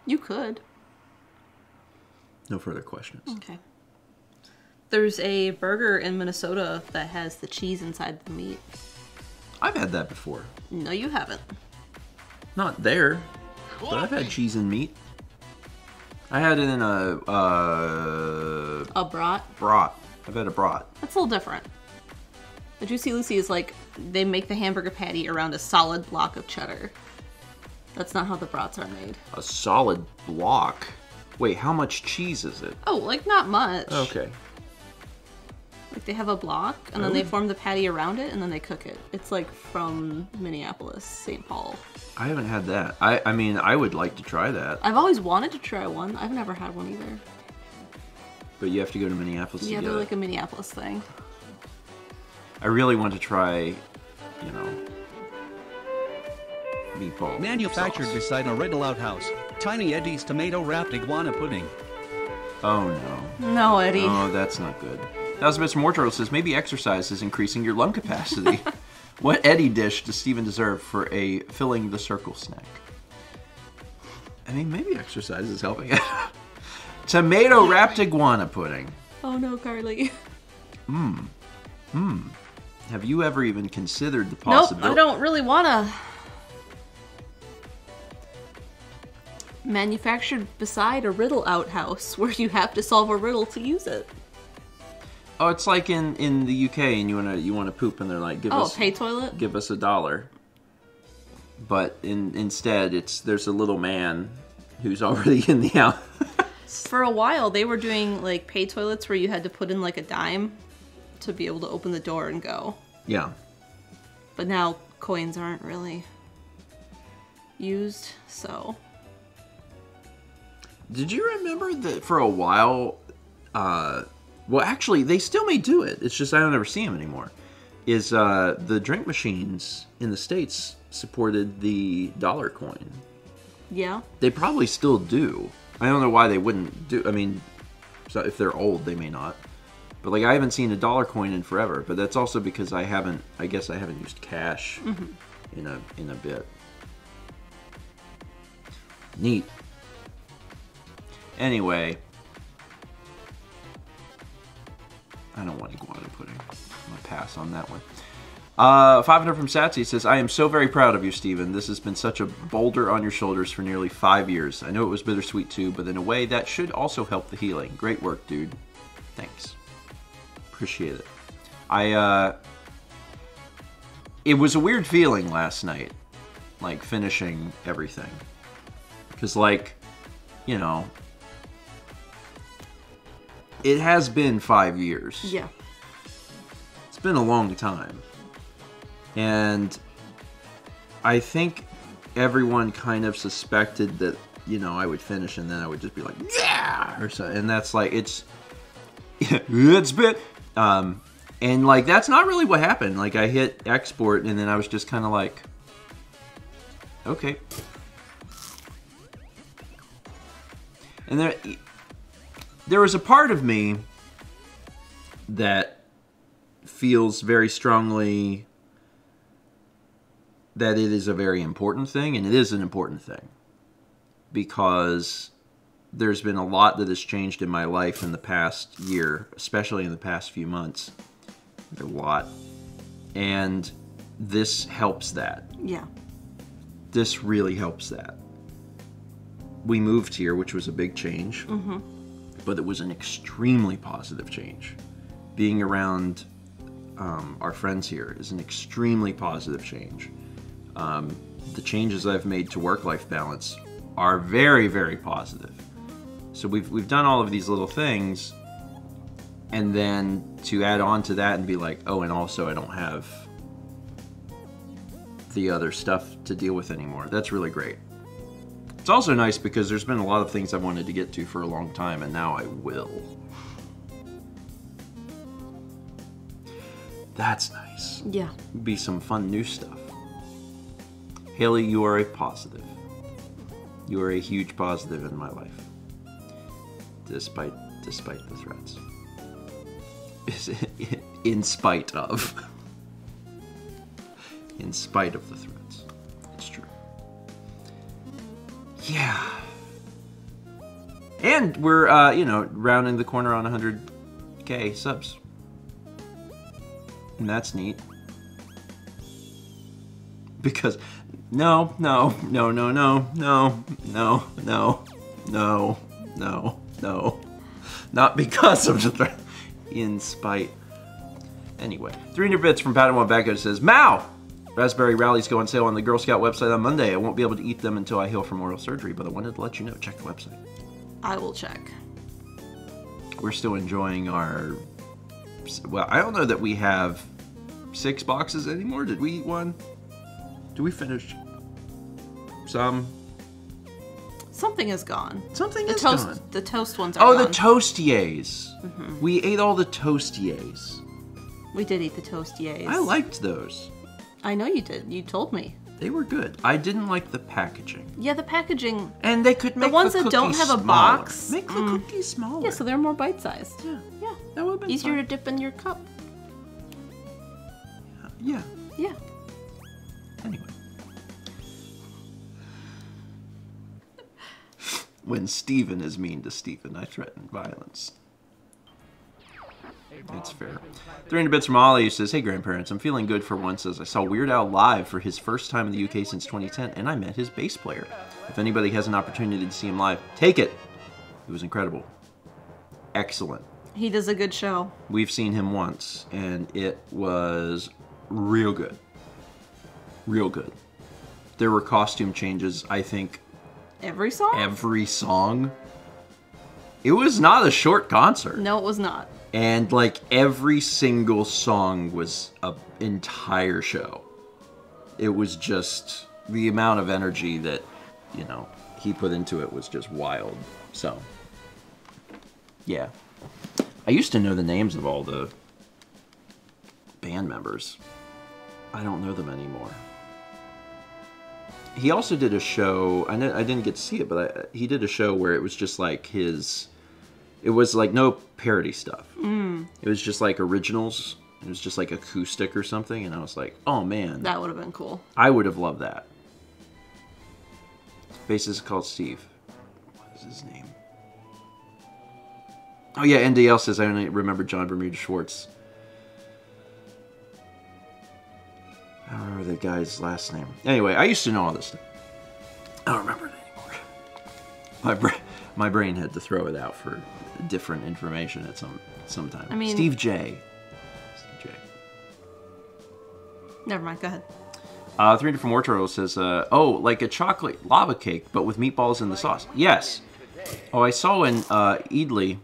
Speaker 2: You could.
Speaker 1: No further questions.
Speaker 2: Okay. There's a burger in Minnesota that has the cheese inside the meat.
Speaker 1: I've had that before.
Speaker 2: No, you haven't.
Speaker 1: Not there, but I've had cheese and meat. I had it in a
Speaker 2: brat?
Speaker 1: Brat. I've had a brat.
Speaker 2: That's a little different. The Juicy Lucy is like, they make the hamburger patty around a solid block of cheddar. That's not how the brats are made.
Speaker 1: A solid block? Wait, how much cheese is it?
Speaker 2: Oh, like not much.
Speaker 1: Okay.
Speaker 2: Like they have a block, and then they form the patty around it, and then they cook it. It's like from Minneapolis, St. Paul.
Speaker 1: I haven't had that. I mean, I would like to try that.
Speaker 2: I've always wanted to try one. I've never had one either.
Speaker 1: But you have to go to Minneapolis to
Speaker 2: Yeah,
Speaker 1: get
Speaker 2: they're
Speaker 1: it.
Speaker 2: like a Minneapolis thing.
Speaker 1: I really want to try, you know, meatball.
Speaker 4: Manufactured
Speaker 1: sauce.
Speaker 4: beside a Riddle Outhouse. Tiny Eddie's tomato wrapped iguana pudding.
Speaker 1: Oh no.
Speaker 2: No, Eddie.
Speaker 1: Oh, that's not good. That was Mr. Morturtle says, maybe exercise is increasing your lung capacity. What Eddie dish does Steven deserve for a filling the circle snack? I mean, maybe exercise is helping it. Tomato wrapped iguana pudding.
Speaker 2: Oh no, Carly.
Speaker 1: Have you ever even considered the
Speaker 2: Nope,
Speaker 1: possibility?
Speaker 2: I don't really wanna. Manufactured beside a riddle outhouse where you have to solve a riddle to use it.
Speaker 1: Oh, it's like in the UK, and you wanna poop, and they're like, give us
Speaker 2: pay toilet?
Speaker 1: give us $1. But instead, there's a little man who's already in the house.
Speaker 2: For a while, they were doing like pay toilets where you had to put in like a dime to be able to open the door and go.
Speaker 1: Yeah.
Speaker 2: But now coins aren't really used, so.
Speaker 1: Did you remember that for a while? Well, actually, they still may do it. It's just I don't ever see them anymore. Is the drink machines in the States supported the dollar coin?
Speaker 2: Yeah.
Speaker 1: They probably still do. I don't know why they wouldn't do. I mean, so if they're old, they may not. But like, I haven't seen a dollar coin in forever. But that's also because I guess I haven't used cash in a bit. Neat. Anyway, I don't want iguana pudding. I'm gonna pass on that one. 500 from Satsy says, I am so very proud of you, Steven. This has been such a boulder on your shoulders for nearly 5 years. I know it was bittersweet too, but in a way that should also help the healing. Great work, dude. Thanks. Appreciate it. It was a weird feeling last night, like finishing everything. Because like, you know, it has been 5 years.
Speaker 2: Yeah.
Speaker 1: It's been a long time. And I think everyone kind of suspected that, you know, I would finish and then I would just be like, yeah, or so. And that's like, it's been, and like, that's not really what happened. Like, I hit export and then I was just kind of like, okay. And there was a part of me that feels very strongly that it is a very important thing, and it is an important thing. Because there's been a lot that has changed in my life in the past year, especially in the past few months. A lot. And this helps that.
Speaker 2: Yeah.
Speaker 1: This really helps that. We moved here, which was a big change, but it was an extremely positive change. Being around our friends here is an extremely positive change. The changes I've made to work-life balance are very, very positive. So we've done all of these little things, and then to add on to that and be like, oh, and also I don't have the other stuff to deal with anymore. That's really great. It's also nice because there's been a lot of things I've wanted to get to for a long time, and now I will. That's nice.
Speaker 2: Yeah.
Speaker 1: Be some fun new stuff. Haley, you are a positive. You are a huge positive in my life. Despite the threats. In spite of. In spite of the threats. It's true. Yeah. And we're, rounding the corner on 100K subs. And that's neat. Because, no. Not because of the threat. In spite. Anyway, 300 bits from Padawan Backo says, Mao! Raspberry Rallies go on sale on the Girl Scout website on Monday. I won't be able to eat them until I heal from oral surgery, but I wanted to let you know. Check the website.
Speaker 2: I will check.
Speaker 1: We're still enjoying our... Well, I don't know that we have 6 boxes anymore. Did we eat one? Did we finish some?
Speaker 2: Something is gone.
Speaker 1: Something is
Speaker 2: toast,
Speaker 1: gone.
Speaker 2: The toast ones are gone.
Speaker 1: Oh, the Toastiers. We ate all the Toastiers.
Speaker 2: We did eat the Toastiers.
Speaker 1: I liked those.
Speaker 2: I know you did. You told me.
Speaker 1: They were good. I didn't like the packaging.
Speaker 2: Yeah, the packaging.
Speaker 1: And they could make
Speaker 2: the ones that
Speaker 1: cookies
Speaker 2: don't have a
Speaker 1: smaller.
Speaker 2: box.
Speaker 1: Make the cookies smaller.
Speaker 2: Yeah, so they're more bite-sized.
Speaker 1: Yeah.
Speaker 2: Yeah.
Speaker 1: That would have been
Speaker 2: Easier
Speaker 1: fun.
Speaker 2: to dip in your cup.
Speaker 1: Yeah.
Speaker 2: Yeah.
Speaker 1: Anyway. When Stephen is mean to Stephen, I threaten violence. It's fair. 300 bits from Ollie who says, hey grandparents, I'm feeling good for once as I saw Weird Al live for his first time in the UK since 2010, and I met his bass player. If anybody has an opportunity to see him live, take it! It was incredible. Excellent.
Speaker 2: He does a good show.
Speaker 1: We've seen him once, and it was real good. Real good. There were costume changes, I think.
Speaker 2: Every song?
Speaker 1: Every song. It was not a short concert.
Speaker 2: No, it was not.
Speaker 1: And like every single song was an entire show. It was just the amount of energy that, he put into it was just wild. So, yeah. I used to know the names of all the band members. I don't know them anymore. He also did a show, I didn't get to see it, but he did a show where it was just like it was like no parody stuff. It was just like originals. It was just like acoustic or something, and I was like, oh man.
Speaker 2: That would have been cool.
Speaker 1: I would have loved that. Bassist is called Steve. What is his name? Oh yeah, NDL says, I only remember John Bermuda Schwartz. I don't remember the guy's last name. Anyway, I used to know all this stuff. I don't remember it anymore. My brain had to throw it out for different information at some time.
Speaker 2: I mean...
Speaker 1: Steve J.
Speaker 2: Never mind, go ahead.
Speaker 1: 300 from War Turtle says, oh, like a chocolate lava cake, but with meatballs in the sauce. Yes. Oh, I saw in Idli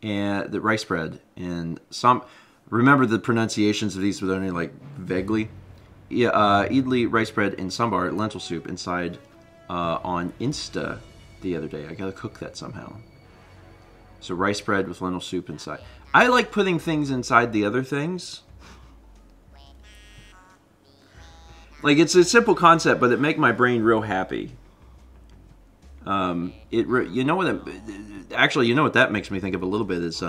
Speaker 1: and the rice bread and some... Remember the pronunciations of these, but only like vaguely. Yeah, idli, rice bread, and sambar, lentil soup inside on Insta the other day. I gotta cook that somehow. So rice bread with lentil soup inside. I like putting things inside the other things. Like, it's a simple concept, but it make my brain real happy. You know what that makes me think of a little bit is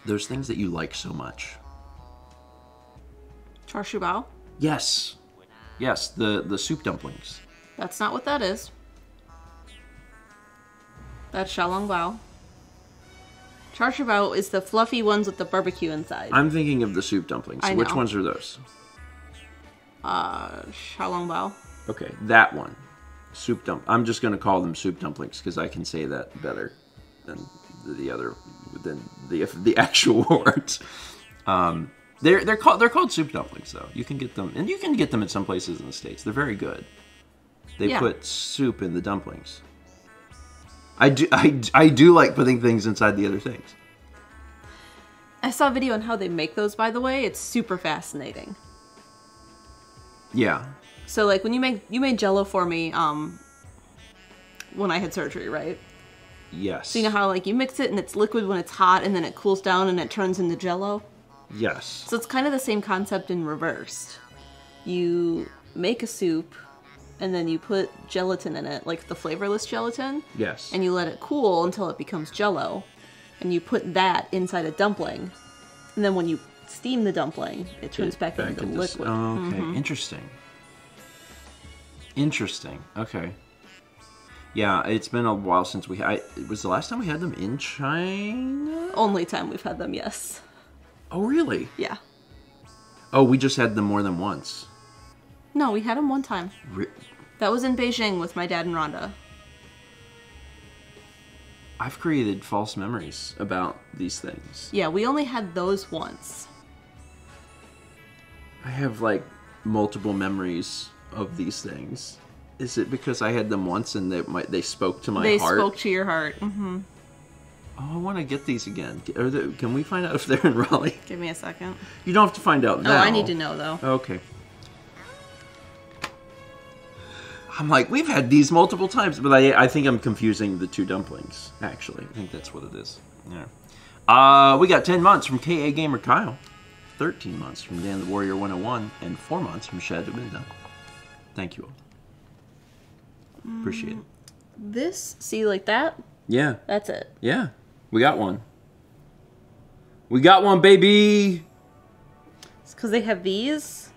Speaker 1: those things that you like so much.
Speaker 2: Char siu bao?
Speaker 1: Yes. Yes, the soup dumplings.
Speaker 2: That's not what that is. That's xiaolongbao. Charshibao is the fluffy ones with the barbecue inside.
Speaker 1: I'm thinking of the soup dumplings.
Speaker 2: I
Speaker 1: Which
Speaker 2: know.
Speaker 1: ones are those?
Speaker 2: Xiaolongbao.
Speaker 1: Okay, that one. Soup dump. I'm just going to call them soup dumplings because I can say that better than the actual words. They're called soup dumplings though. You can get them, and you can get them at some places in the States. They're very good. They put soup in the dumplings. I do like putting things inside the other things.
Speaker 2: I saw a video on how they make those, by the way. It's super fascinating.
Speaker 1: Yeah.
Speaker 2: So like when you made Jello for me when I had surgery, right?
Speaker 1: Yes.
Speaker 2: So you know how like you mix it and it's liquid when it's hot and then it cools down and it turns into Jello?
Speaker 1: Yes.
Speaker 2: So it's kind of the same concept in reverse. You make a soup and then you put gelatin in it, like the flavorless gelatin.
Speaker 1: Yes.
Speaker 2: And you let it cool until it becomes Jello. And you put that inside a dumpling. And then when you steam the dumpling, it turns back into liquid.
Speaker 1: Oh, okay. Interesting. Interesting. Okay. Yeah, it's been a while since it was the last time we had them in China?
Speaker 2: Only time we've had them, yes.
Speaker 1: Oh, really?
Speaker 2: Yeah.
Speaker 1: Oh, we just had them more than once.
Speaker 2: No, we had them one time. That was in Beijing with my dad and Rhonda.
Speaker 1: I've created false memories about these things.
Speaker 2: Yeah, we only had those once.
Speaker 1: I have, like, multiple memories of these things. Is it because I had them once and they spoke to my heart?
Speaker 2: They spoke to your heart. Mm-hmm.
Speaker 1: Oh, I want to get these again. Can we find out if they're in Raleigh?
Speaker 2: Give me a second.
Speaker 1: You don't have to find out now.
Speaker 2: Oh, I need to know, though.
Speaker 1: Okay. I'm like, we've had these multiple times, but I think I'm confusing the two dumplings, actually. I think that's what it is. Yeah. We got 10 months from KA Gamer Kyle, 13 months from Dan the Warrior 101, and 4 months from Shadow Binda. Thank you all. Appreciate it.
Speaker 2: This, see, like that?
Speaker 1: Yeah.
Speaker 2: That's it.
Speaker 1: Yeah. We got one. We got one, baby!
Speaker 2: It's because they have these.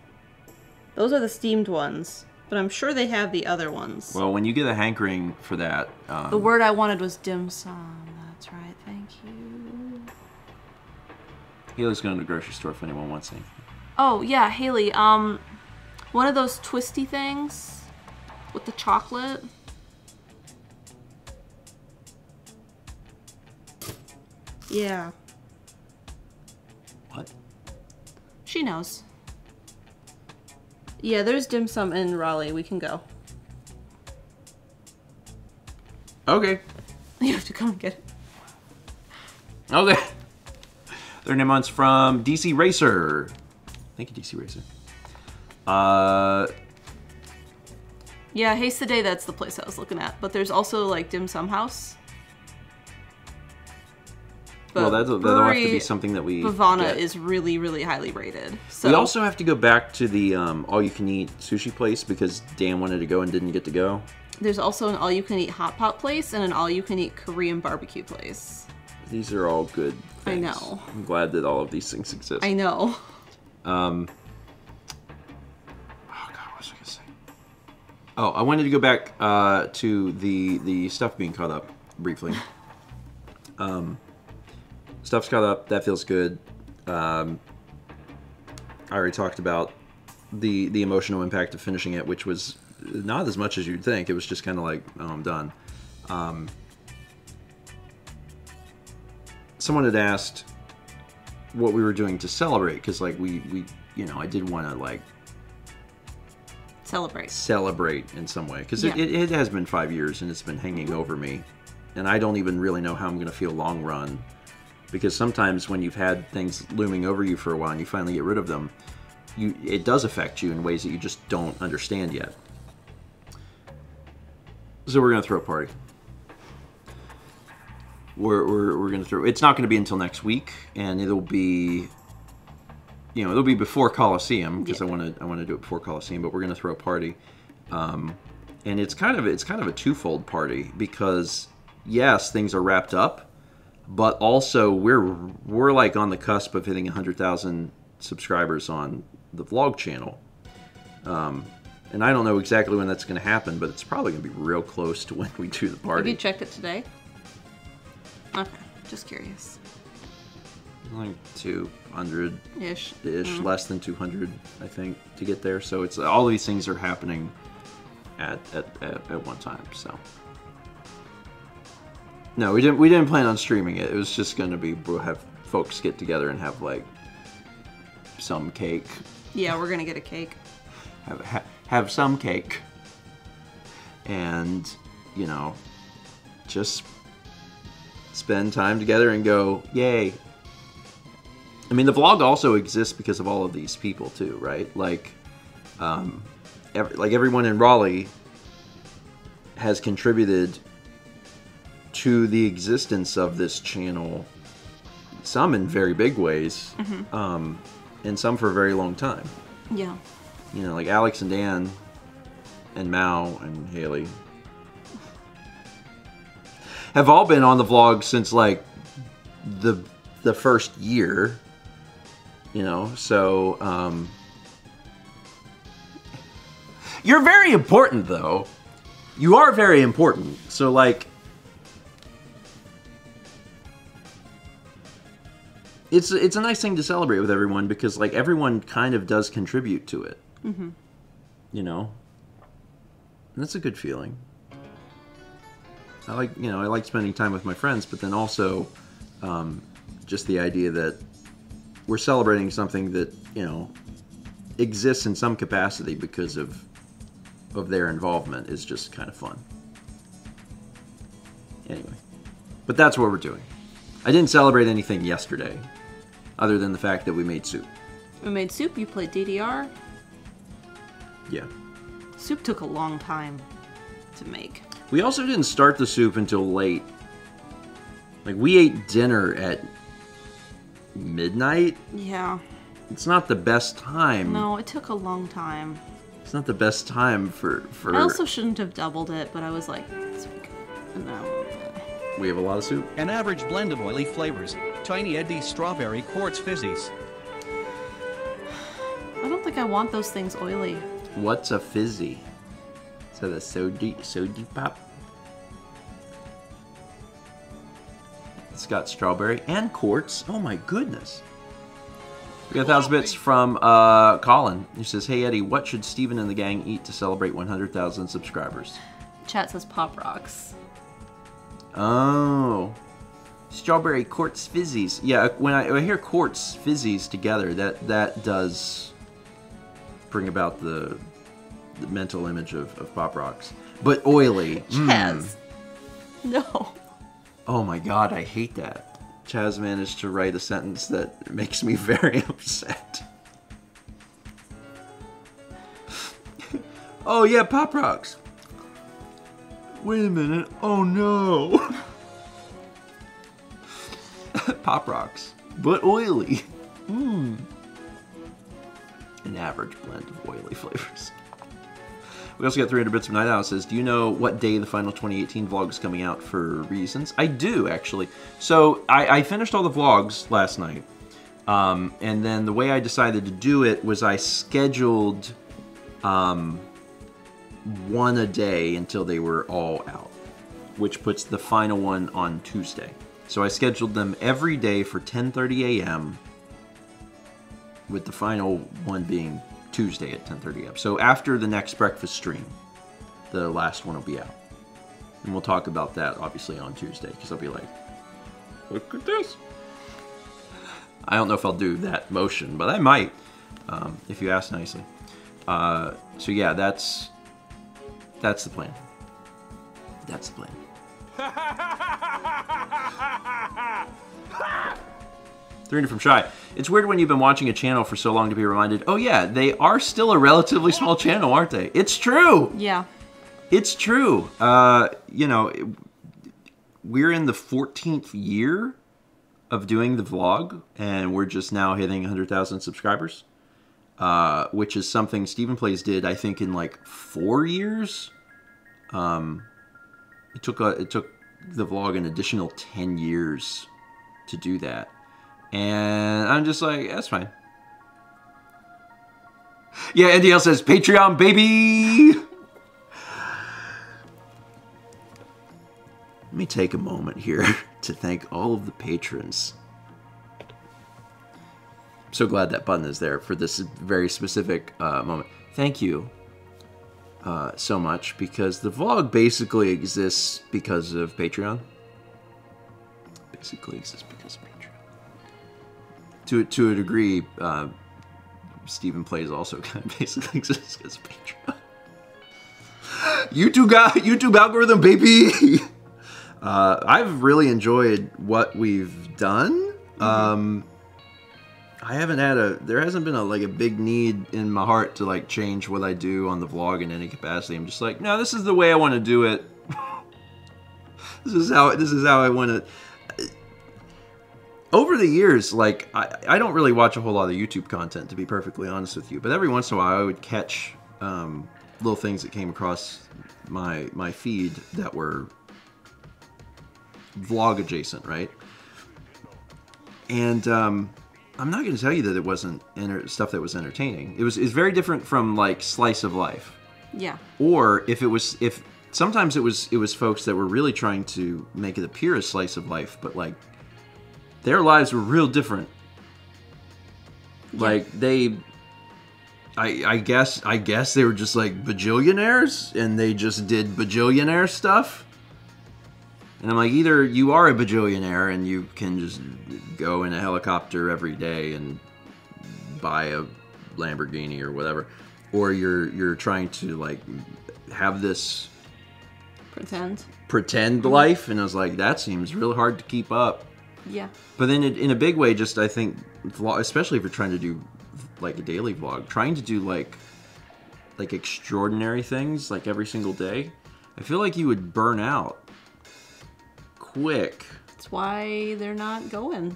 Speaker 2: Those are the steamed ones. But I'm sure they have the other ones.
Speaker 1: Well, when you get a hankering for that...
Speaker 2: the word I wanted was dim sum. That's right. Thank you.
Speaker 1: Haley's going to the grocery store if anyone wants anything.
Speaker 2: Oh, yeah, Haley. One of those twisty things with the chocolate. Yeah.
Speaker 1: What?
Speaker 2: She knows. Yeah, there's dim sum in Raleigh. We can go.
Speaker 1: Okay.
Speaker 2: You have to come and get it.
Speaker 1: Okay. 13 months from DC Racer. Thank you, DC Racer.
Speaker 2: Yeah, Haste the Day, that's the place I was looking at. But there's also, like, Dim Sum House.
Speaker 1: But well, that'll have to be something that we
Speaker 2: Bhavana
Speaker 1: get.
Speaker 2: is really, really highly rated. So
Speaker 1: we also have to go back to the all-you-can-eat sushi place because Dan wanted to go and didn't get to go.
Speaker 2: There's also an all-you-can-eat hot pot place and an all-you-can-eat Korean barbecue place.
Speaker 1: These are all good things.
Speaker 2: I know.
Speaker 1: I'm glad that all of these things exist.
Speaker 2: I know.
Speaker 1: Oh, God, what was I going to say? Oh, I wanted to go back to the stuff being caught up briefly. Stuff's caught up. That feels good. I already talked about the emotional impact of finishing it, which was not as much as you'd think. It was just kind of like, oh, I'm done. Someone had asked what we were doing to celebrate, because like we you know, I did want to like celebrate in some way, because it has been 5 years and it's been hanging over me, and I don't even really know how I'm going to feel long run. Because sometimes when you've had things looming over you for a while and you finally get rid of them, it does affect you in ways that you just don't understand yet. So we're going to throw a party. We're going to throw... It's not going to be until next week, and it'll be... You know, it'll be before Coliseum, because I want to do it before Coliseum, but we're going to throw a party. And it's kind of a twofold party, because, yes, things are wrapped up, but also we're like on the cusp of hitting 100,000 subscribers on the vlog channel, and I don't know exactly when that's going to happen, but it's probably going to be real close to when we do the party.
Speaker 2: Have you checked it today? Okay, just curious.
Speaker 1: Like 200-ish,
Speaker 2: Ish.
Speaker 1: less than 200, I think, to get there. So it's all these things are happening at one time. So no, we didn't plan on streaming it. It was just gonna be we'll have folks get together and have like some cake.
Speaker 2: Yeah, we're gonna get a cake.
Speaker 1: Have some cake, and you know, just spend time together and go, yay. I mean, the vlog also exists because of all of these people too, right? Like, everyone in Raleigh has contributed to the existence of this channel. Some in very big ways, and some for a very long time.
Speaker 2: Yeah.
Speaker 1: You know, like Alex and Dan, and Mao and Haley have all been on the vlog since like the first year. You know, so you're very important though. You are very important. So like it's a nice thing to celebrate with everyone because like everyone kind of does contribute to it. Mm-hmm. You know? And that's a good feeling. I like spending time with my friends, but then also just the idea that we're celebrating something that, you know, exists in some capacity because of their involvement is just kind of fun. Anyway. But that's what we're doing. I didn't celebrate anything yesterday, other than the fact that we made soup.
Speaker 2: We made soup, you played DDR.
Speaker 1: Yeah.
Speaker 2: Soup took a long time to make.
Speaker 1: We also didn't start the soup until late. Like, we ate dinner at midnight.
Speaker 2: Yeah.
Speaker 1: It's not the best time.
Speaker 2: No, it took a long time.
Speaker 1: It's not the best time for...
Speaker 2: I also shouldn't have doubled it, but I was like, no.
Speaker 1: We have a lot of soup.
Speaker 4: An average blend of oily flavors. Tiny Eddie's Strawberry Quartz Fizzies.
Speaker 2: I don't think I want those things oily.
Speaker 1: What's a fizzy? So the soda pop? It's got strawberry and quartz. Oh my goodness. We got 1,000 bits from Colin. He says, hey Eddie, what should Steven and the gang eat to celebrate 100,000 subscribers?
Speaker 2: Chat says Pop Rocks.
Speaker 1: Oh. Strawberry quartz fizzies. Yeah, when I hear quartz fizzies together, that does bring about the mental image of Pop Rocks. But oily.
Speaker 2: Chaz. No.
Speaker 1: Oh my god, I hate that. Chaz managed to write a sentence that makes me very upset. Oh yeah, Pop Rocks. Wait a minute. Oh no. Pop Rocks, but oily. An average blend of oily flavors. We also got 300 bits of Night Owl. Says, do you know what day the final 2018 vlog is coming out for reasons? I do, actually. So, I finished all the vlogs last night. And then the way I decided to do it was I scheduled one a day until they were all out. Which puts the final one on Tuesday. So I scheduled them every day for 10:30 a.m. with the final one being Tuesday at 10:30 a.m. So after the next breakfast stream, the last one will be out. And we'll talk about that, obviously, on Tuesday, because I'll be like, look at this. I don't know if I'll do that motion, but I might, if you ask nicely. So yeah, that's the plan. That's the plan. 300 from Shy. It's weird when you've been watching a channel for so long to be reminded, oh yeah, they are still a relatively small channel, aren't they? It's true!
Speaker 2: Yeah.
Speaker 1: It's true. You know, we're in the 14th year of doing the vlog, and we're just now hitting 100,000 subscribers. Which is something Stephen Plays did, I think, in like 4 years. It took the vlog an additional 10 years to do that. And I'm just like, that's fine. Yeah, NDL says, Patreon, baby! Let me take a moment here to thank all of the patrons. I'm so glad that button is there for this very specific moment. Thank you so much, because the vlog basically exists because of Patreon. Basically exists because of Patreon. To a degree, Stephen Plays also kind of basically exists because of Patreon. YouTube algorithm, baby! I've really enjoyed what we've done. There hasn't been a big need in my heart to like change what I do on the vlog in any capacity. I'm just like, no, this is the way I want to do it. This is how I want to. Over the years, like I don't really watch a whole lot of YouTube content, to be perfectly honest with you. But every once in a while, I would catch little things that came across my feed that were vlog adjacent, right? And I'm not going to tell you that it wasn't stuff that was entertaining. It's very different from like slice of life.
Speaker 2: Yeah.
Speaker 1: Or if sometimes it was folks that were really trying to make it appear as slice of life, but like their lives were real different. Yeah. Like I guess they were just like bajillionaires and they just did bajillionaire stuff. And I'm like, either you are a bajillionaire and you can just go in a helicopter every day and buy a Lamborghini or whatever, or you're trying to like have this pretend life. And I was like, that seems really hard to keep up.
Speaker 2: Yeah.
Speaker 1: But then in a big way, just I think, especially if you're trying to do like a daily vlog, trying to do like extraordinary things like every single day, I feel like you would burn out quick.
Speaker 2: That's why they're not going.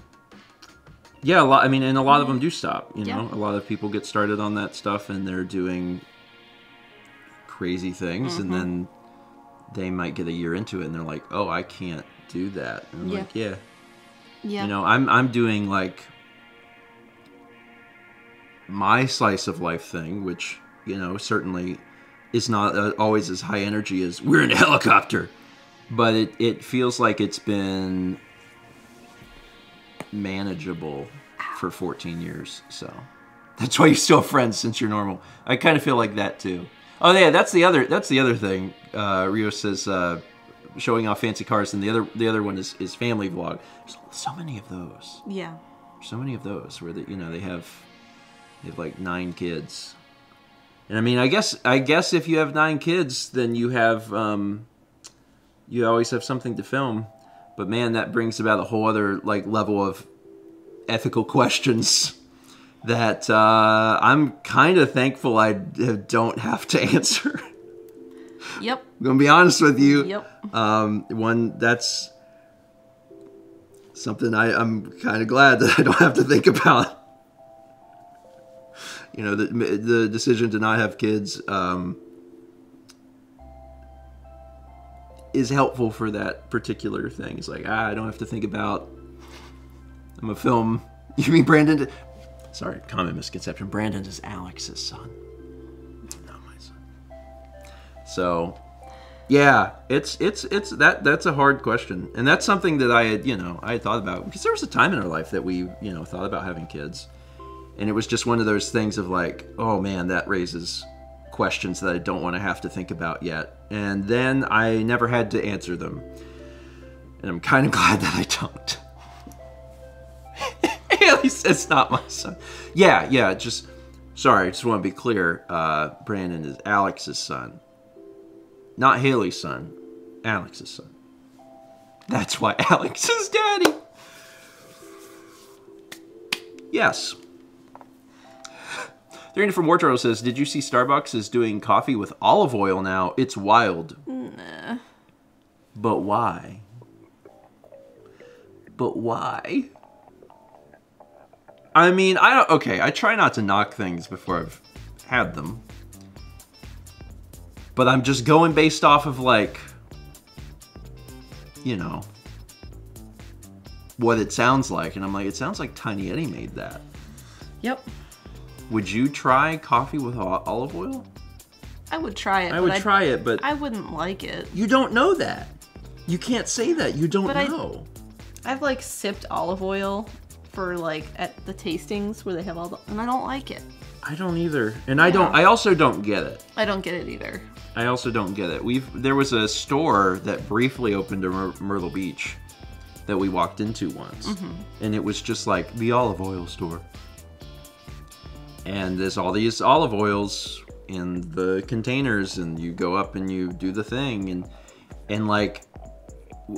Speaker 1: Yeah, a lot of them do stop. You know, a lot of people get started on that stuff and they're doing crazy things, and then they might get a year into it and they're like, "Oh, I can't do that." And I'm like, "Yeah." You know, I'm doing like my slice of life thing, which, you know, certainly is not always as high energy as we're in a helicopter. But it feels like it's been manageable for 14 years. So that's why you're still friends, since you're normal. I kind of feel like that too. Oh yeah, that's the other thing. Rio says showing off fancy cars, and the other one is family vlog. There's so many of those. Yeah. So many of those where they have like 9 kids. And I mean, I guess if you have 9 kids, then you have you always have something to film. But man, that brings about a whole other like level of ethical questions that I'm kind of thankful I don't have to answer. Yep. I'm gonna be honest with you. Yep. That's something I'm kind of glad that I don't have to think about. You know, the decision to not have kids is helpful for that particular thing. It's like, I don't have to think about, I'm gonna film. You mean Brandon? Sorry, common misconception. Brandon is Alex's son, not my son. So, yeah, it's that's a hard question, and that's something that I had thought about, because there was a time in our life that we thought about having kids, and it was just one of those things of like, oh man, that raises questions that I don't want to have to think about yet. And then I never had to answer them. And I'm kind of glad that I don't. At least it's not my son. Yeah, I just want to be clear. Brandon is Alex's son. Not Haley's son. Alex's son. That's why Alex is daddy. Yes. 300 from War Turtle says, did you see Starbucks is doing coffee with olive oil now? It's wild. Nah. But why? I mean, I try not to knock things before I've had them. But I'm just going based off of like, what it sounds like. And I'm like, it sounds like Tiny Eddie made that. Yep. Would you try coffee with olive oil?
Speaker 2: I would try it.
Speaker 1: I would try it, but
Speaker 2: I wouldn't like it.
Speaker 1: You don't know that. You can't say that. You don't know.
Speaker 2: I've like sipped olive oil for like at the tastings where they have all the, and I don't like it.
Speaker 1: I don't either, and I also don't get it.
Speaker 2: I don't get it either.
Speaker 1: I also don't get it. There was a store that briefly opened in Myrtle Beach that we walked into once, and it was just like the olive oil store. And there's all these olive oils in the containers, and you go up and you do the thing, and like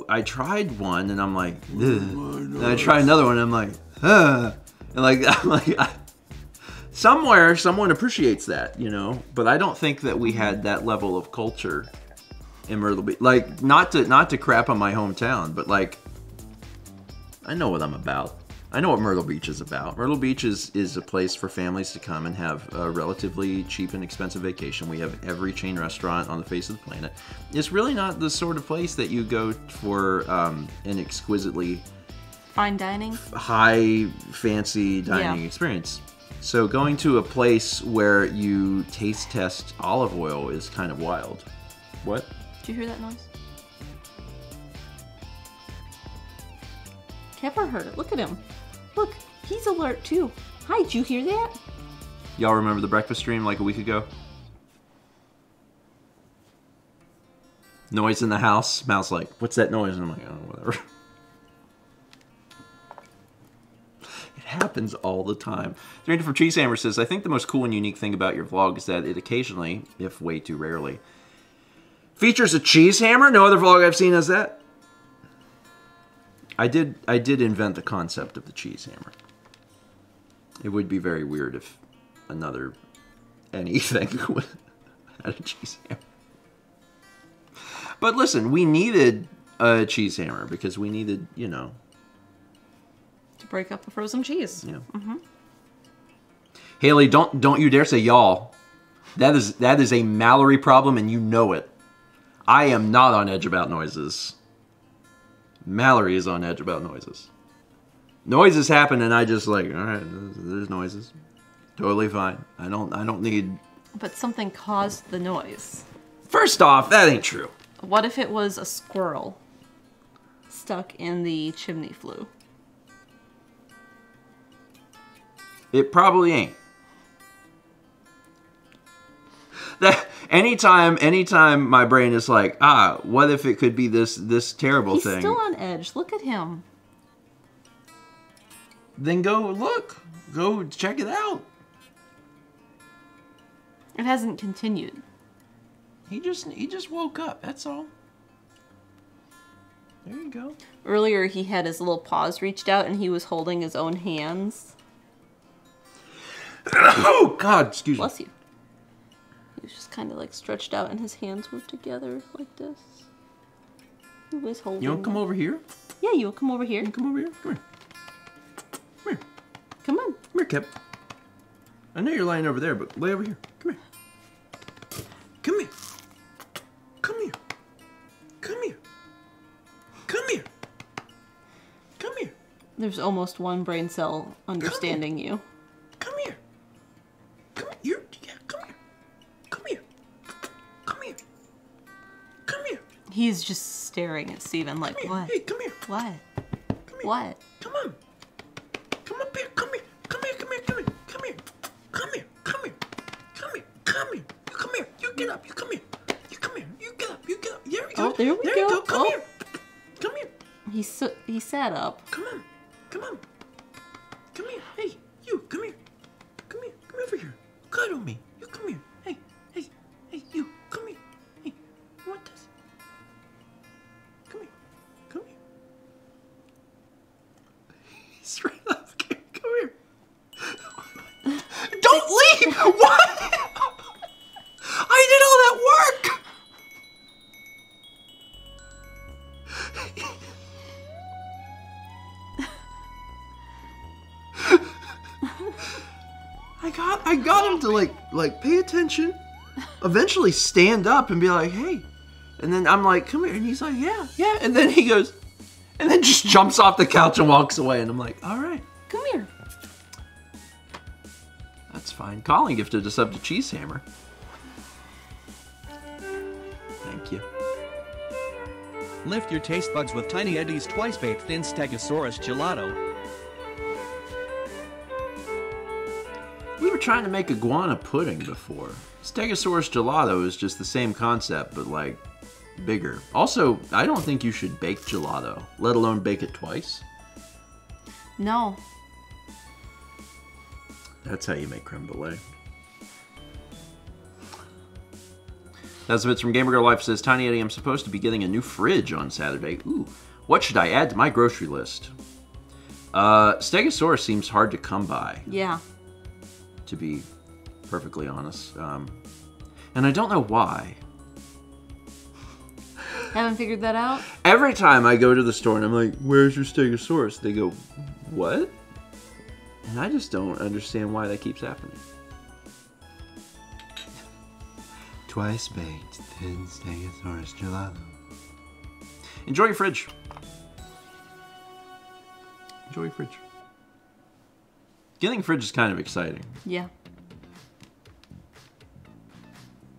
Speaker 1: I tried one, and I'm like, ugh. And I tried another one, and I'm like, huh. And like I'm like. Somewhere, someone appreciates that, you know, but I don't think that we had that level of culture in Myrtle Beach. Like, not to crap on my hometown, but like, I know what I'm about. I know what Myrtle Beach is about. Myrtle Beach is a place for families to come and have a relatively cheap and expensive vacation. We have every chain restaurant on the face of the planet. It's really not the sort of place that you go for an exquisitely
Speaker 2: fine dining,
Speaker 1: high fancy dining experience. So going to a place where you taste test olive oil is kind of wild. What?
Speaker 2: Did you hear that noise? Kepper heard it. Look at him. Look, he's alert too. Hi, did you hear that?
Speaker 1: Y'all remember the breakfast stream like a week ago? Noise in the house. Mal's like, what's that noise? And I'm like, oh, whatever. Happens all the time. Ranger from Cheesehammer says, I think the most cool and unique thing about your vlog is that it occasionally, if way too rarely, features a cheese hammer. No other vlog I've seen has that. I did invent the concept of the cheese hammer. It would be very weird if anything had a cheese hammer. But listen, we needed a cheese hammer because we needed, you know,
Speaker 2: to break up the frozen cheese.
Speaker 1: Yeah. Haley, don't you dare say y'all. That is a Mallory problem, and you know it. I am not on edge about noises. Mallory is on edge about noises. Noises happen, and I just like, all right, there's noises. Totally fine. I don't need.
Speaker 2: But something caused the noise.
Speaker 1: First off, that ain't true.
Speaker 2: What if it was a squirrel stuck in the chimney flue?
Speaker 1: It probably ain't. That anytime my brain is like, what if it could be this terrible thing?
Speaker 2: He's still on edge. Look at him.
Speaker 1: Then go look. Go check it out.
Speaker 2: It hasn't continued.
Speaker 1: He just woke up. That's all. There you go.
Speaker 2: Earlier, he had his little paws reached out, and he was holding his own hands.
Speaker 1: Oh, God, excuse me.
Speaker 2: Bless you. He was just kind of like stretched out, and his hands were together like this. He was holding.
Speaker 1: You want to come over here?
Speaker 2: Yeah, you will come over here.
Speaker 1: You come over here. Come here. Come here.
Speaker 2: Come on.
Speaker 1: Come here, Kip. I know you're lying over there, but lay over here. Come here. Come here. Come here. Come here. Come here. Come here.
Speaker 2: There's almost one brain cell understanding you.
Speaker 1: Come here. Come here. Yeah, come here. Come here. Come here. Come here.
Speaker 2: He's just staring at Steven like, what?
Speaker 1: Hey, come here.
Speaker 2: What?
Speaker 1: Come here.
Speaker 2: What?
Speaker 1: Come on. Come up here. Come here. Come here. Come here. Come here. Come here. Come here. Come here. Come here. Come here. You come here. You get up. You come here. You come here. You get up. You get up. There we go.
Speaker 2: Oh, there we
Speaker 1: go.
Speaker 2: go.
Speaker 1: Come here. Come here.
Speaker 2: He sat up.
Speaker 1: Come on. Come on. Come here. Hey, you. Come here. Come here. Come over here. Cuddle me. You come here. Hey. Hey. Hey, you. Come here. Hey. You want this? Come here. Come here. He's right up. Come here. Don't leave! What? I did all that work! I got him to like pay attention, eventually stand up and be like, hey. And then I'm like, come here. And he's like, yeah. And then he goes, and then just jumps off the couch and walks away. And I'm like, all right.
Speaker 2: Come here.
Speaker 1: That's fine. Colin gifted us up to Cheese Hammer. Thank you.
Speaker 4: Lift your taste buds with Tiny Eddie's twice-baked thin Stegosaurus gelato.
Speaker 1: We were trying to make iguana pudding before. Stegosaurus gelato is just the same concept, but like bigger. Also, I don't think you should bake gelato, let alone bake it twice.
Speaker 2: No.
Speaker 1: That's how you make creme brulee. That's a bit from Gamer Girl Life. Says, Tiny Eddie, I'm supposed to be getting a new fridge on Saturday. Ooh, what should I add to my grocery list? Stegosaurus seems hard to come by.
Speaker 2: Yeah.
Speaker 1: To be perfectly honest. And I don't know why.
Speaker 2: Haven't figured that out?
Speaker 1: Every time I go to the store and I'm like, where's your Stegosaurus? They go, what? And I just don't understand why that keeps happening. Twice baked thin Stegosaurus gelato. Enjoy your fridge. Enjoy your fridge. Getting a fridge is kind of exciting.
Speaker 2: Yeah.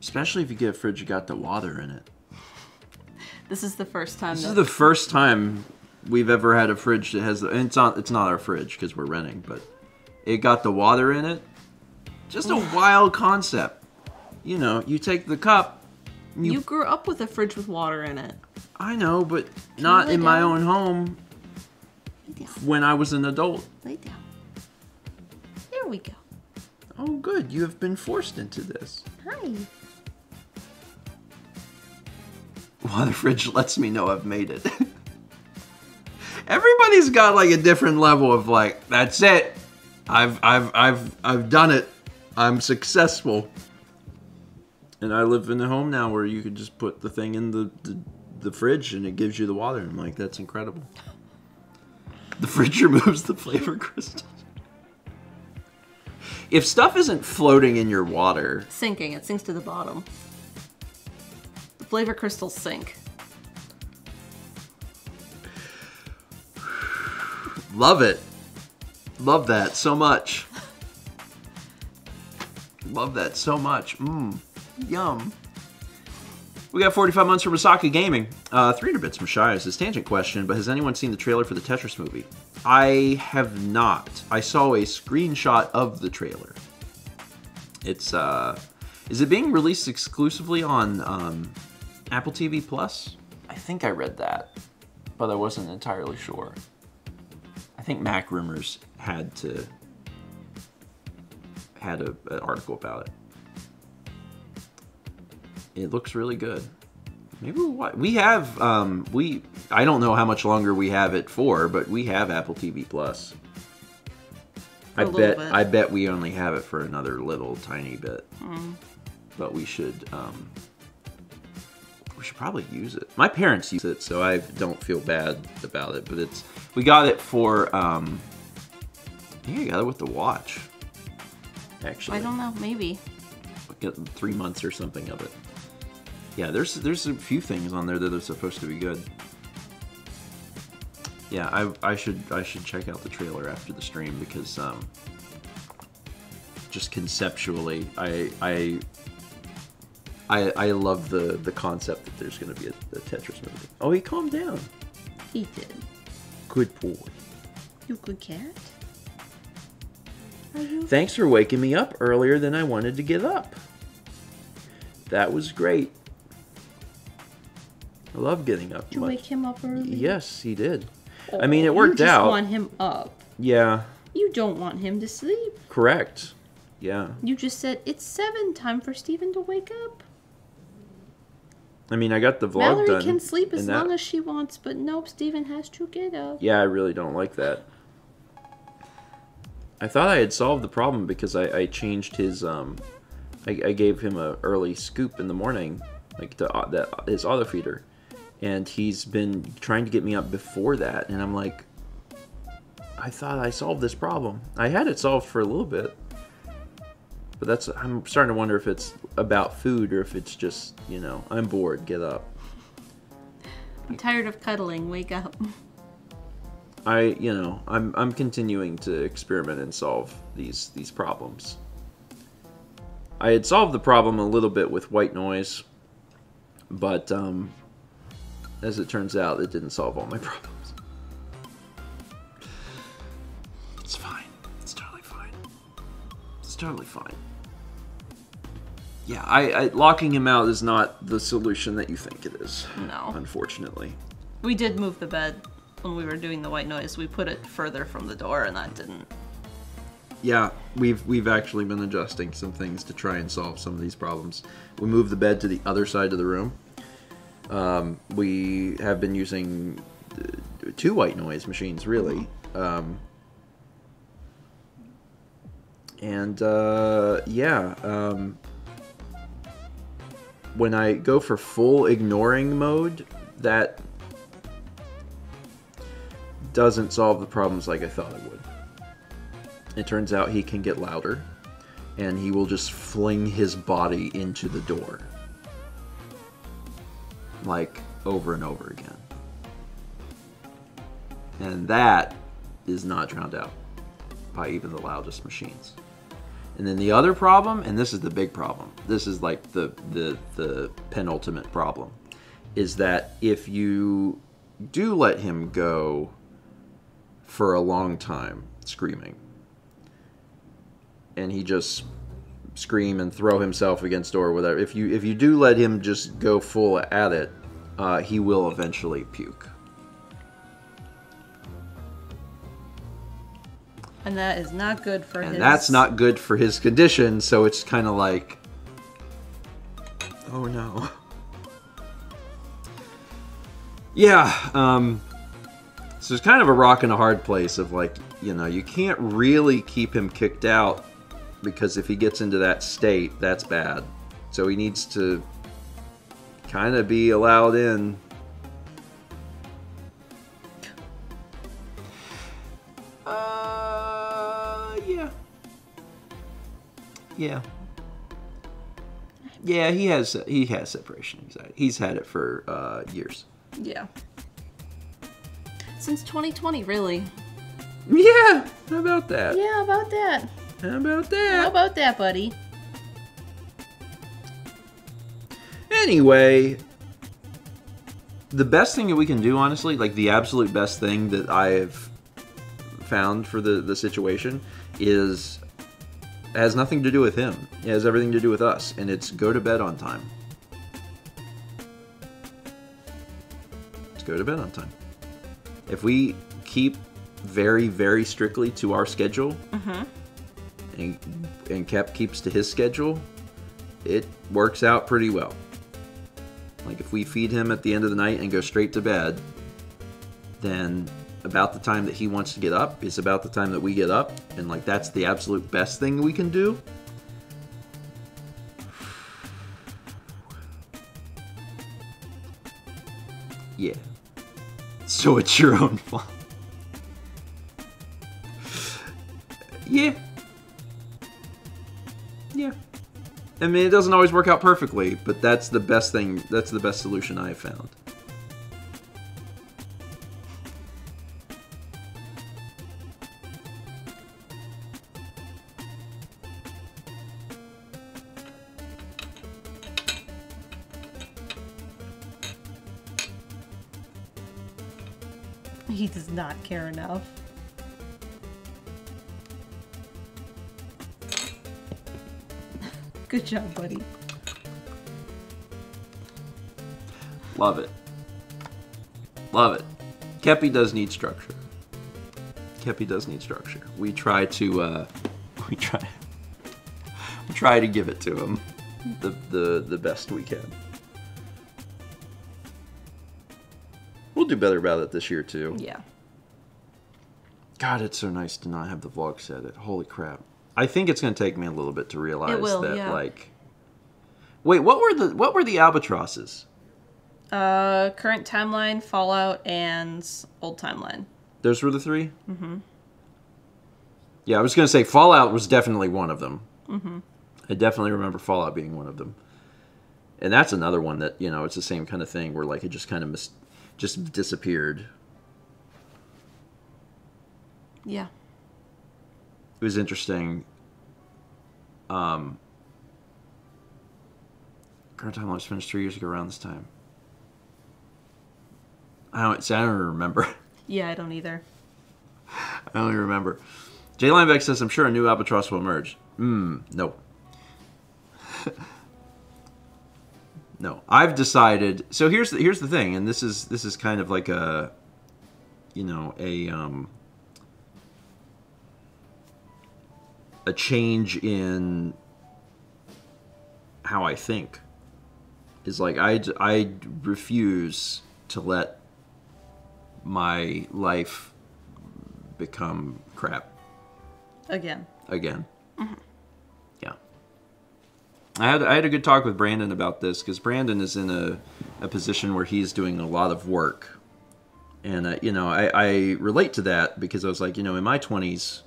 Speaker 1: Especially if you get a fridge that got the water in it.
Speaker 2: This is the first time.
Speaker 1: This is the first time we've ever had a fridge that has the. And it's not our fridge because we're renting, but it got the water in it. Just a wild concept. You know, you take the cup.
Speaker 2: You grew up with a fridge with water in it.
Speaker 1: I know, but not in my own home.
Speaker 2: Lay down.
Speaker 1: When I was an adult.
Speaker 2: Lay down. There we go.
Speaker 1: Oh, good. You have been forced into this.
Speaker 2: Hi.
Speaker 1: Well, the fridge lets me know I've made it. Everybody's got like a different level of like, that's it. I've done it. I'm successful. And I live in a home now where you could just put the thing in the fridge and it gives you the water. And I'm like, that's incredible. The fridge removes the flavor crystals. If stuff isn't floating in your water...
Speaker 2: Sinking. It sinks to the bottom. The flavor crystals sink.
Speaker 1: Love it. Love that so much. Love that so much. Mmm. Yum. We got 45 months from Osaka Gaming. 300 bits from Shia says, tangent question, but has anyone seen the trailer for the Tetris movie? I have not. I saw a screenshot of the trailer. It's, is it being released exclusively on Apple TV Plus? I think I read that, but I wasn't entirely sure. I think Mac Rumors had an article about it. It looks really good. Maybe we have I don't know how much longer we have it for, but we have Apple TV Plus. I bet we only have it for another little tiny bit. But we should probably use it. My parents use it, so I don't feel bad about it, but we got it for I think I got it with the watch. Actually.
Speaker 2: I don't know, maybe.
Speaker 1: Get 3 months or something of it. Yeah, there's a few things on there that are supposed to be good. Yeah, I should check out the trailer after the stream because just conceptually I love the concept that there's going to be a Tetris movie. Oh, he calmed down.
Speaker 2: He did.
Speaker 1: Good boy.
Speaker 2: You good cat?
Speaker 1: Thanks for waking me up earlier than I wanted to get up. That was great. I love getting up.
Speaker 2: Did you wake him up early?
Speaker 1: Yes, he did. Oh, I mean, it worked out.
Speaker 2: You just want him up.
Speaker 1: Yeah.
Speaker 2: You don't want him to sleep.
Speaker 1: Correct. Yeah.
Speaker 2: You just said, it's 7, time for Stephen to wake up.
Speaker 1: I mean, I got the vlog done.
Speaker 2: Mallory can sleep as long as she wants, but nope, Stephen has to get up.
Speaker 1: Yeah, I really don't like that. I thought I had solved the problem because I changed his, I gave him an early scoop in the morning, like his auto feeder. And he's been trying to get me up before that, and I'm like, I thought I solved this problem. I had it solved for a little bit. But I'm starting to wonder if it's about food or if it's just, you know, I'm bored, get up.
Speaker 2: I'm tired of cuddling, wake up.
Speaker 1: I'm continuing to experiment and solve these problems. I had solved the problem a little bit with white noise, but as it turns out, it didn't solve all my problems. It's fine. It's totally fine. It's totally fine. Yeah, I locking him out is not the solution that you think it is.
Speaker 2: No.
Speaker 1: Unfortunately.
Speaker 2: We did move the bed when we were doing the white noise. We put it further from the door, and that didn't.
Speaker 1: Yeah, we've actually been adjusting some things to try and solve some of these problems. We moved the bed to the other side of the room. We have been using 2 white noise machines, really. When I go for full ignoring mode, that doesn't solve the problems like I thought it would. It turns out he can get louder, and he will just fling his body into the door. Like, over and over again. And that is not drowned out by even the loudest machines. And then the other problem, and this is the big problem, this is like the penultimate problem, is that if you do let him go for a long time screaming, and he just scream and throw himself against door or whatever, if you do let him just go full at it, he will eventually puke.
Speaker 2: And that is not good for his...
Speaker 1: And that's not good for his condition, so it's kind of like... Oh no. Yeah, so it's kind of a rock and a hard place of like, you know, you can't really keep him kicked out, because if he gets into that state, that's bad. So he needs to kind of be allowed in. Yeah, he has separation anxiety. He's had it for years.
Speaker 2: Yeah. Since 2020, really.
Speaker 1: Yeah, how about that?
Speaker 2: Yeah, about that.
Speaker 1: How about that?
Speaker 2: How about that, buddy?
Speaker 1: Anyway, the best thing that we can do, honestly, like the absolute best thing that I've found for the situation is... It has nothing to do with him. It has everything to do with us, and it's go to bed on time. Let's go to bed on time. If we keep very, very strictly to our schedule, and Kep keeps to his schedule, it works out pretty well. Like if we feed him at the end of the night and go straight to bed, then about the time that he wants to get up is about the time that we get up, and like that's the absolute best thing we can do. Yeah. So it's your own fault. Yeah. Yeah. I mean, it doesn't always work out perfectly, but that's the best thing, that's the best solution I've found.
Speaker 2: He does not care enough. Good job, buddy.
Speaker 1: Love it. Love it. Kepi does need structure. Kepi does need structure. We try to we try to give it to him the best we can. We'll do better about it this year too.
Speaker 2: Yeah.
Speaker 1: God, it's so nice to not have the vlog set it. Holy crap. I think it's going to take me a little bit to realize that,
Speaker 2: yeah.
Speaker 1: like... Wait, what were the albatrosses?
Speaker 2: Current timeline, Fallout, and old timeline.
Speaker 1: Those were the 3? Mm-hmm. Yeah, I was going to say Fallout was definitely one of them. Mm-hmm. I definitely remember Fallout being one of them. And that's another one that, you know, it's the same kind of thing where, like, it just kind of just disappeared.
Speaker 2: Yeah.
Speaker 1: It was interesting. Current Timeline was finished 3 years ago around this time. I don't remember.
Speaker 2: Yeah, I don't either.
Speaker 1: I don't even remember. Jay Lineback says, I'm sure a new Albatross will emerge. Nope. No. I've decided. So here's the thing, and this is kind of like a, a change in how I think. Is like I refuse to let my life become crap
Speaker 2: Again.
Speaker 1: Mm-hmm. Yeah, I had a good talk with Brandon about this, because Brandon is in a position where he's doing a lot of work, and I relate to that, because I was like, in my 20s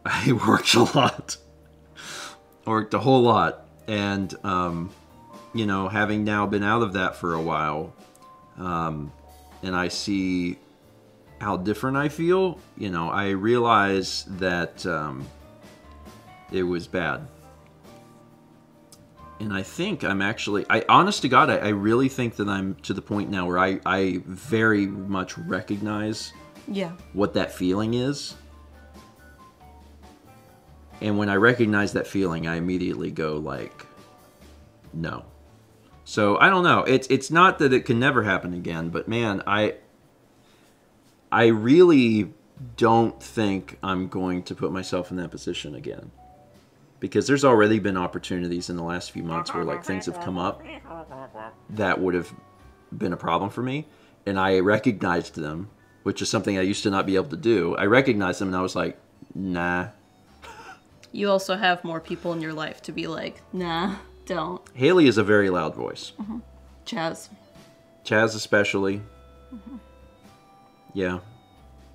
Speaker 1: I worked a lot. I worked a whole lot, and having now been out of that for a while, and I see how different I feel, I realize that it was bad. And I think I'm actually, honest to God, I really think that I'm to the point now where I very much recognize what that feeling is. And when I recognize that feeling, I immediately go like, no. So I don't know. It's not that it can never happen again, but man, I really don't think I'm going to put myself in that position again. Because there's already been opportunities in the last few months where like things have come up that would have been a problem for me, and I recognized them, which is something I used to not be able to do. I recognized them and I was like, nah.
Speaker 2: You also have more people in your life to be like, nah, don't.
Speaker 1: Haley is a very loud voice.
Speaker 2: Mm-hmm. Chaz
Speaker 1: especially. Mm-hmm. Yeah.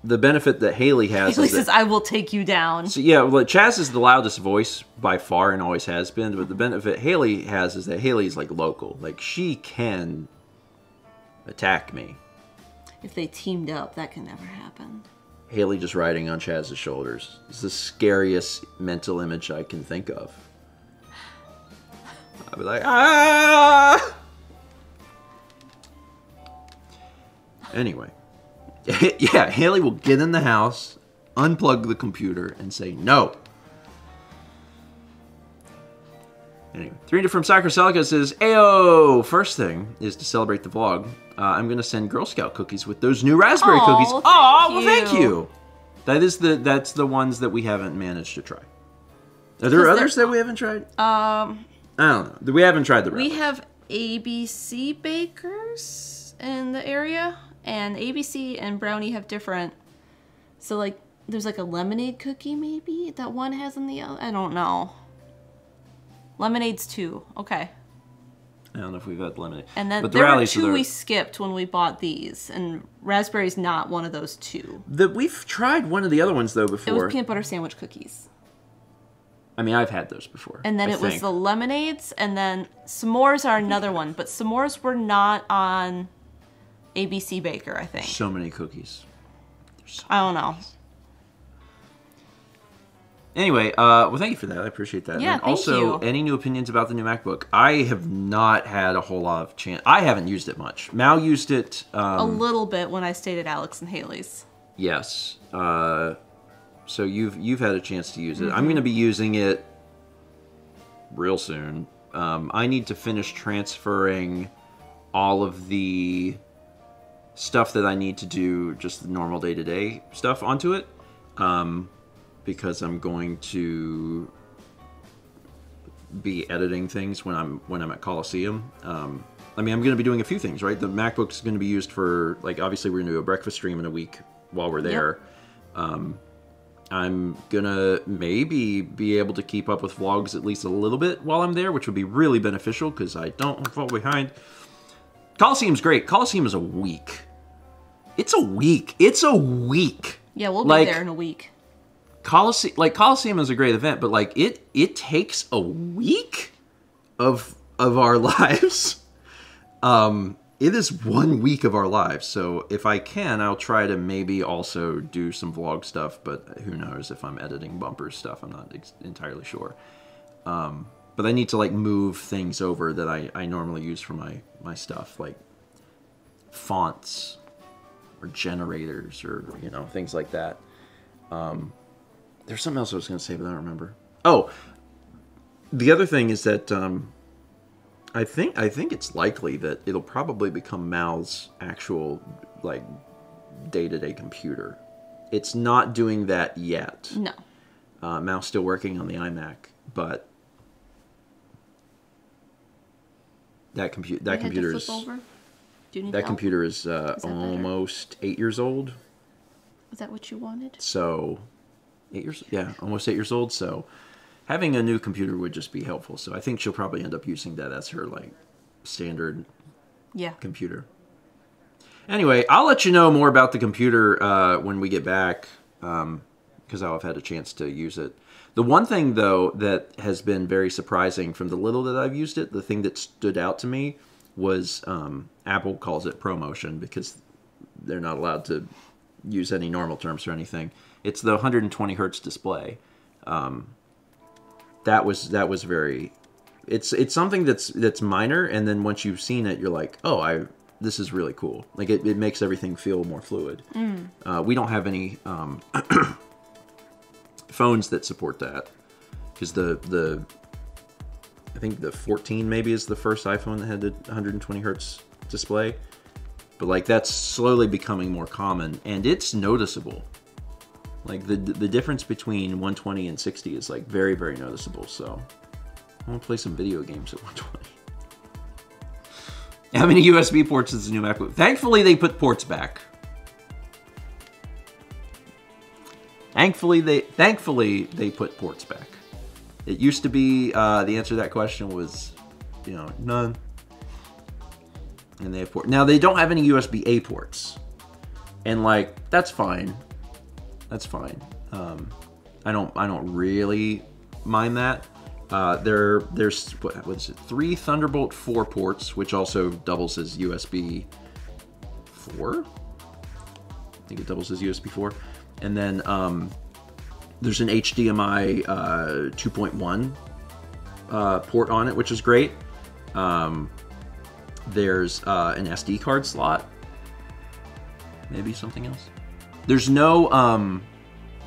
Speaker 1: The benefit that Haley has
Speaker 2: Haley
Speaker 1: is
Speaker 2: says, I will take you down.
Speaker 1: So yeah, well, Chaz is the loudest voice by far and always has been, but the benefit Haley has is that Haley's like local. Like, she can attack me.
Speaker 2: If they teamed up, that can never happen.
Speaker 1: Haley just riding on Chaz's shoulders is the scariest mental image I can think of. I'd be like, ah! Anyway. Yeah, Haley will get in the house, unplug the computer, and say no. Anyway, 3 from Soccer Celica says, Ayo! First thing is to celebrate the vlog. I'm going to send Girl Scout cookies with those new raspberry cookies. Oh, well, thank you. That's the ones that we haven't managed to try. Are there others that we haven't tried? I don't know. We haven't tried the raspberry.
Speaker 2: We have ABC bakers in the area. And ABC and Brownie have different, so like, there's like a lemonade cookie maybe that one has in the other, I don't know. Lemonade's 2, okay.
Speaker 1: I don't know if we've had lemonade.
Speaker 2: And then
Speaker 1: but
Speaker 2: there were 2 we skipped when we bought these, and raspberry's not one of those 2.
Speaker 1: We've tried one of the other ones though before.
Speaker 2: It was peanut butter sandwich cookies.
Speaker 1: I mean, I've had those before.
Speaker 2: And then it was the lemonades, and then s'mores are another one, but s'mores were not on ABC Baker, I think.
Speaker 1: So many cookies.
Speaker 2: I don't know.
Speaker 1: Anyway, well, thank you for that. I appreciate that.
Speaker 2: Yeah,
Speaker 1: and also, any new opinions about the new MacBook? I have not had a whole lot of chance. I haven't used it much. Mal used it.
Speaker 2: A little bit when I stayed at Alex and Haley's.
Speaker 1: Yes. So you've had a chance to use it. I'm going to be using it real soon. I need to finish transferring all of the stuff that I need to do, just the normal day-to-day stuff, onto it, because I'm going to be editing things when I'm at Coliseum. I mean, I'm going to be doing a few things, right? The MacBook's going to be used for, like, obviously we're going to do a breakfast stream in a week while we're there. Yep. I'm going to maybe be able to keep up with vlogs at least a little bit while I'm there, which would be really beneficial because I don't want to fall behind. Coliseum's great. Coliseum is a week. It's a week. It's a week.
Speaker 2: Yeah, we'll be there in a week.
Speaker 1: Coliseum is a great event, but like it takes a week of our lives. It is 1 week of our lives. So if I can, I'll try to maybe also do some vlog stuff, but who knows if I'm editing bumpers stuff. I'm not entirely sure. But I need to like move things over that I normally use for my stuff, like fonts or generators or, you know, things like that. There's something else I was going to say, but I don't remember. Oh, the other thing is that I think it's likely that it'll probably become Mal's actual, like, day-to-day computer. It's not doing that yet.
Speaker 2: No.
Speaker 1: Mal's still working on the iMac, but that computer is almost 8 years old.
Speaker 2: Is that what you wanted?
Speaker 1: So, 8 years, yeah, almost 8 years old. So, having a new computer would just be helpful. So, I think she'll probably end up using that as her like standard computer. Anyway, I'll let you know more about the computer when we get back, because I'll have had a chance to use it. The one thing, though, that has been very surprising from the little that I've used it, the thing that stood out to me was Apple calls it ProMotion because they're not allowed to use any normal terms or anything. It's the 120 hertz display. That was very. It's something that's minor, and then once you've seen it, you're like, oh, this is really cool. Like it makes everything feel more fluid. We don't have any phones that support that because I think the 14 maybe is the first iPhone that had the 120 hertz display, but like that's slowly becoming more common, and it's noticeable. Like the difference between 120 and 60 is like very, very noticeable. So I want to play some video games at 120. How many USB ports does the new MacBook? Thankfully, they put ports back. Thankfully, they put ports back. It used to be the answer to that question was, you know, none. And they have ports. Now they don't have any USB-A ports, and like that's fine. That's fine. I don't really mind that. There's what is it? 3 Thunderbolt 4 ports, which also doubles as USB 4. I think it doubles as USB 4. And then there's an HDMI 2.1 port on it, which is great. There's an SD card slot. Maybe something else. There's no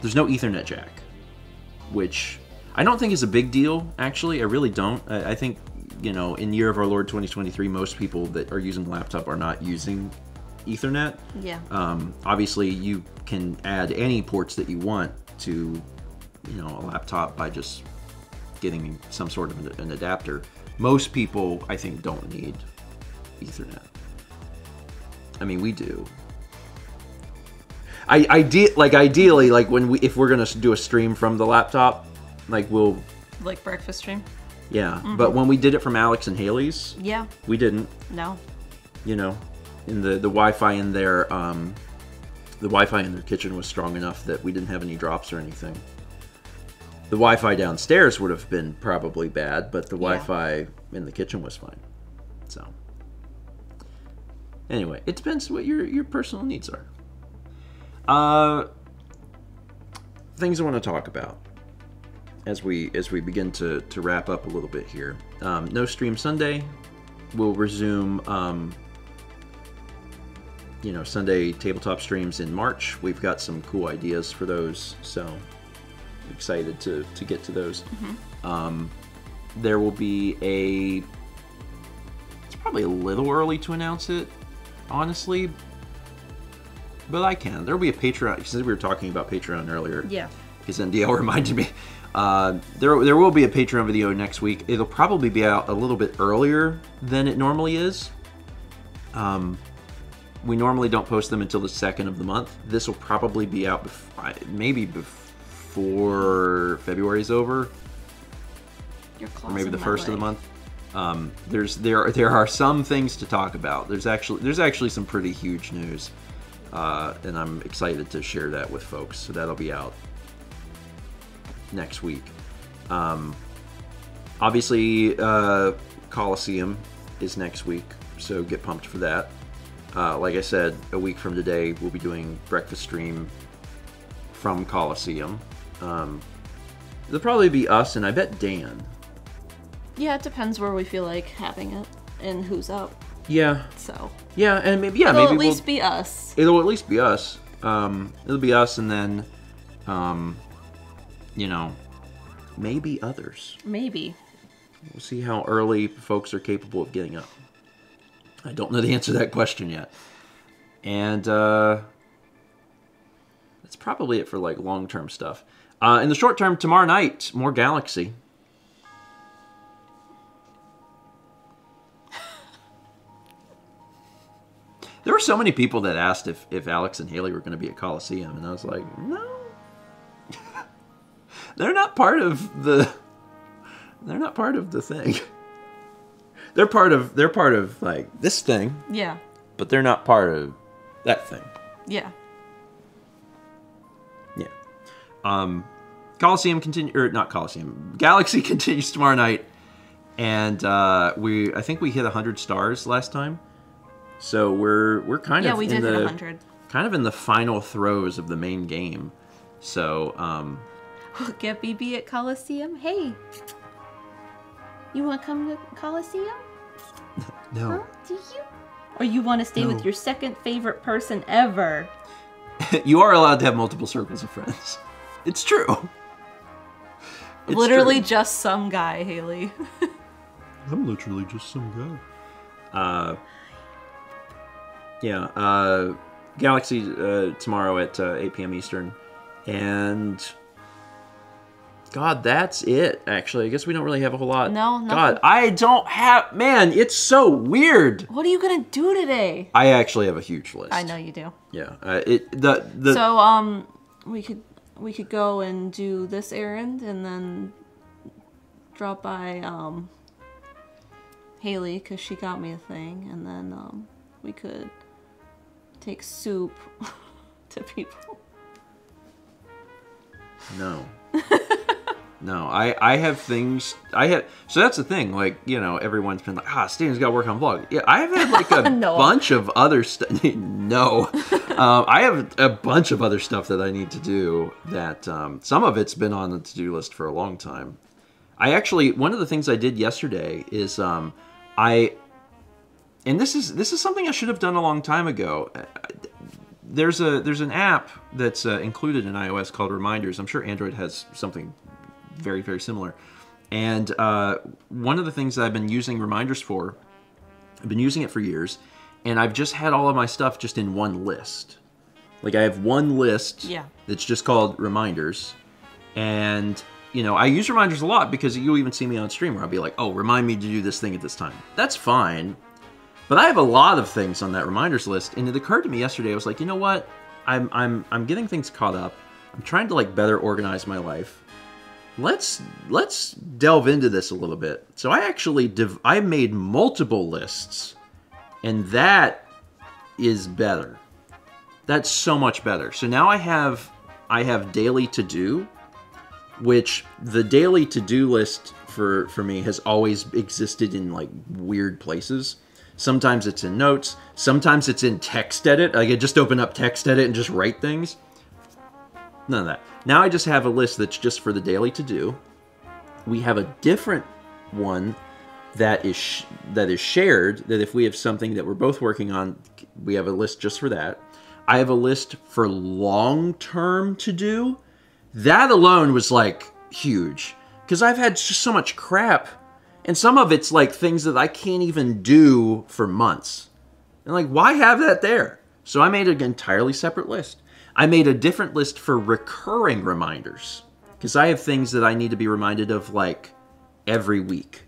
Speaker 1: Ethernet jack, which I don't think is a big deal, actually. I really don't. I think, you know, in year of our Lord 2023, most people that are using a laptop are not using Ethernet.
Speaker 2: Yeah.
Speaker 1: Obviously, you can add any ports that you want to, you know, a laptop by just getting some sort of an adapter. Most people, I think, don't need Ethernet. I mean, we do. Ideally, like if we're gonna do a stream from the laptop, like we'll
Speaker 2: like breakfast stream.
Speaker 1: Yeah, but when we did it from Alex and Haley's, we didn't.
Speaker 2: No.
Speaker 1: You know, in the Wi-Fi in their kitchen was strong enough that we didn't have any drops or anything. The Wi-Fi downstairs would have been probably bad, but the Wi-Fi in the kitchen was fine. So anyway, it depends what your personal needs are. Things I want to talk about as we begin to wrap up a little bit here. No stream Sunday. We'll resume you know, Sunday tabletop streams in March. We've got some cool ideas for those, so excited to get to those. There will be it's probably a little early to announce it, honestly, but I can. There will be a Patreon, since we were talking about Patreon earlier. Yeah. Because NDL reminded me. There will be a Patreon video next week. It'll probably be out a little bit earlier than it normally is. We normally don't post them until the 2nd of the month. This will probably be out maybe before February's over, or maybe the 1st of the month. There are some things to talk about. There's actually some pretty huge news, and I'm excited to share that with folks. So that'll be out next week. Obviously, Coliseum is next week, so get pumped for that. Like I said, a week from today, we'll be doing breakfast stream from Coliseum. It'll probably be us, and I bet Dan.
Speaker 2: Yeah, it depends where we feel like having it and who's up.
Speaker 1: Yeah.
Speaker 2: So
Speaker 1: Yeah, and maybe yeah,
Speaker 2: it'll
Speaker 1: maybe
Speaker 2: at least be us.
Speaker 1: It'll at least be us. It'll be us, and then, you know, maybe others.
Speaker 2: Maybe.
Speaker 1: We'll see how early folks are capable of getting up. I don't know the answer to that question yet. And that's probably it for like long-term stuff. In the short term, tomorrow night, more Galaxy. There were so many people that asked if Alex and Haley were going to be at Coliseum, and I was like, no. They're not part of the thing. They're part of like this thing.
Speaker 2: Yeah.
Speaker 1: But they're not part of that thing.
Speaker 2: Yeah.
Speaker 1: Yeah. Coliseum Galaxy continues tomorrow night, and I think we hit 100 stars last time. So we're kind of
Speaker 2: we did hit 100.
Speaker 1: Kind of in the final throes of the main game. So
Speaker 2: Get BB at Coliseum. Hey, you want to come to Coliseum?
Speaker 1: no.
Speaker 2: Huh? Do you? Or you want to stay with your second favorite person ever?
Speaker 1: You are allowed to have multiple circles of friends. It's true. It's
Speaker 2: literally
Speaker 1: true.
Speaker 2: just some guy, Haley.
Speaker 1: I'm literally just some guy. Yeah, Galaxy tomorrow at 8 p.m. Eastern. And God, that's it, actually. I guess we don't really have a whole lot.
Speaker 2: No, nothing.
Speaker 1: God, I don't have... Man, it's so weird.
Speaker 2: What are you going to do today?
Speaker 1: I actually have a huge list.
Speaker 2: I know you do.
Speaker 1: Yeah.
Speaker 2: So, we could go and do this errand and then drop by Haley because she got me a thing, and then we could take soup to people.
Speaker 1: No. No, I have things. So that's the thing. Like, you know, everyone's been like, Steven's got to work on vlog. Yeah, I've had like a bunch of other stuff. No. I have a bunch of other stuff that I need to do that some of it's been on the to-do list for a long time. One of the things I did yesterday is and this is something I should have done a long time ago. There's an app that's included in iOS called Reminders. I'm sure Android has something very, very similar. And one of the things that I've been using Reminders for, I've been using it for years, and I've just had all of my stuff just in one list. Like, I have one list that's just called Reminders. And, you know, I use Reminders a lot because you'll even see me on stream where I'll be like, oh, remind me to do this thing at this time. That's fine. But I have a lot of things on that Reminders list, and it occurred to me yesterday, I was like, you know what? I'm getting things caught up. I'm trying to, like, better organize my life. Let's delve into this a little bit. So I made multiple lists, and that is better. That's so much better. So now I have daily to do, which the daily to do list for me has always existed in like weird places. Sometimes it's in notes. Sometimes it's in text edit. Like, I just open up text edit and just write things. None of that. Now I just have a list that's just for the daily to do. We have a different one that is shared, that if we have something that we're both working on, we have a list just for that. I have a list for long-term to do. That alone was like huge because I've had just so much crap. And some of it's like things that I can't even do for months. And like, why have that there? So I made an entirely separate list. I made a different list for recurring reminders. Because I have things that I need to be reminded of like every week,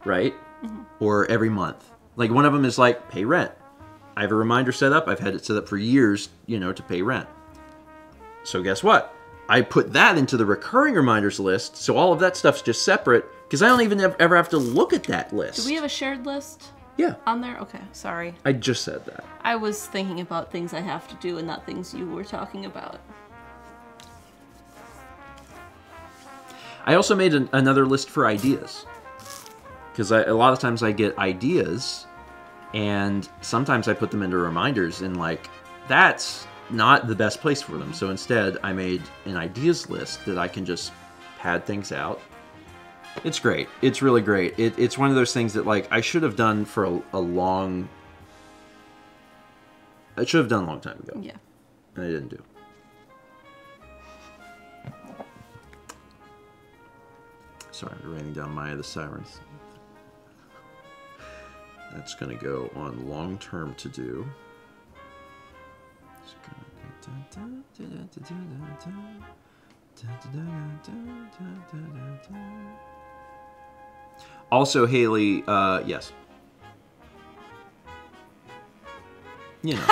Speaker 1: right? Mm-hmm. Or every month. Like one of them is like pay rent. I have a reminder set up. I've had it set up for years, you know, to pay rent. So guess what? I put that into the recurring reminders list. So all of that stuff's just separate. Because I don't even ever have to look at that list.
Speaker 2: Do we have a shared list?
Speaker 1: Yeah.
Speaker 2: On there? Okay, sorry.
Speaker 1: I just said that.
Speaker 2: I was thinking about things I have to do and not things you were talking about.
Speaker 1: I also made another list for ideas. Because a lot of times I get ideas, and sometimes I put them into reminders, and like, that's not the best place for them. So instead, I made an ideas list that I can just pad things out. It's great. It's really great. It's one of those things that, like, I should have done for a long... I should have done a long time ago.
Speaker 2: Yeah.
Speaker 1: And I didn't do. Sorry, I'm writing down Maya the Sirens. That's going to go on long-term to do. Also, Haley, yes. You know.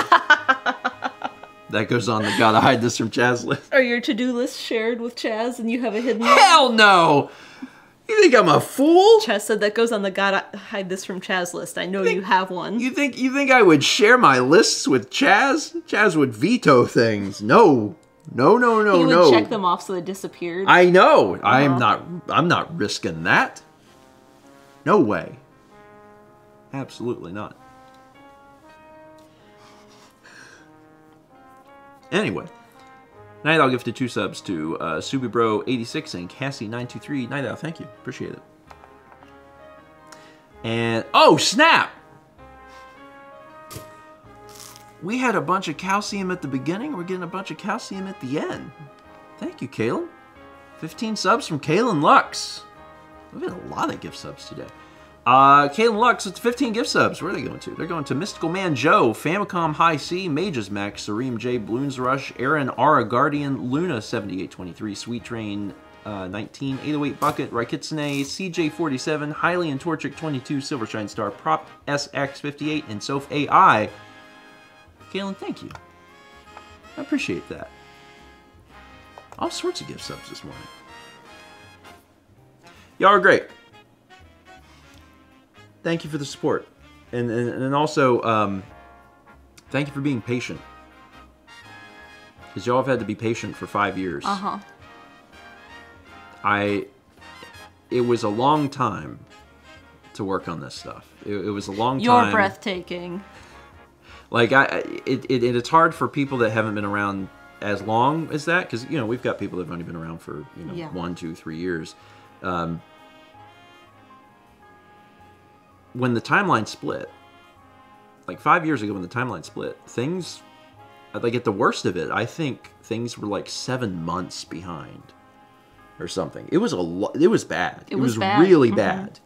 Speaker 1: That goes on the gotta hide this from Chaz list.
Speaker 2: Are your to-do lists shared with Chaz and you have a hidden one?
Speaker 1: Hell no! You think I'm a fool?
Speaker 2: Chaz said that goes on the gotta hide this from Chaz list. I know you have one.
Speaker 1: You think I would share my lists with Chaz? Chaz would veto things. No. No, no, no,
Speaker 2: He would
Speaker 1: no.
Speaker 2: check them off so they disappeared.
Speaker 1: I know. I'm not risking that. No way. Absolutely not. Anyway. Night Owl gifted 2 subs to Subibro86 and Cassie923. Night Owl, thank you. Appreciate it. And, oh, snap! We had a bunch of calcium at the beginning. We're getting a bunch of calcium at the end. Thank you, Kalen. 15 subs from Kalen Lux. We've had a lot of gift subs today. Kalen Lux with 15 gift subs. Where are they going to? They're going to Mystical Man Joe, Famicom High C, Mages Max, Sareem J, Bloons Rush, Aaron Ara Guardian, Luna 7823, Sweet Train 19, 808 Bucket, Raikitsune, CJ47, Highly and Torchic 22, Silvershine Star, Prop SX58, and Soph AI. Kalen, thank you. I appreciate that. All sorts of gift subs this morning. Y'all are great. Thank you for the support. And also, thank you for being patient. Because y'all have had to be patient for 5 years.
Speaker 2: Uh-huh.
Speaker 1: It was a long time to work on this stuff. It was a long time.
Speaker 2: You're breathtaking.
Speaker 1: Like, it's hard for people that haven't been around as long as that. Because, you know, we've got people that have only been around for, 1, 2, 3 years. When the timeline split, like 5 years ago when the timeline split, things, like at the worst of it, I think things were like 7 months behind or something. It was it was bad. It was
Speaker 2: bad.
Speaker 1: Really bad.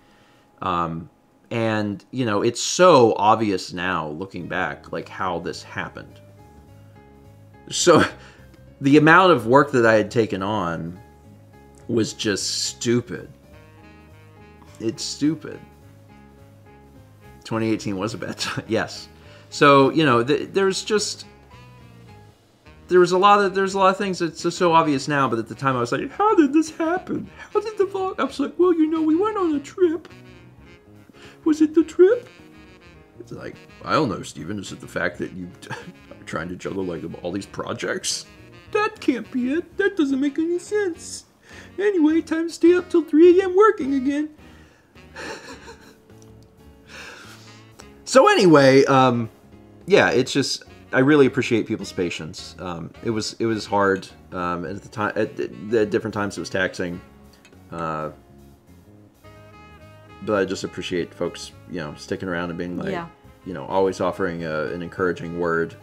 Speaker 1: And, you know, it's so obvious now looking back, like how this happened. So the amount of work that I had taken on was just stupid. It's stupid. 2018 was a bad time. Yes. So, you know, there's a lot of things that's so obvious now, but at the time I was like, how did this happen? How did the vlog? I was like, well, you know, we went on a trip. Was it the trip? It's like, I don't know, Steven. Is it the fact that you are trying to juggle like all these projects? That can't be it. That doesn't make any sense. Anyway, time to stay up till 3 a.m. working again. So anyway, yeah, it's just, I really appreciate people's patience. It was hard at the time. At different times, it was taxing. But I just appreciate folks, sticking around and being like, always offering an encouraging word,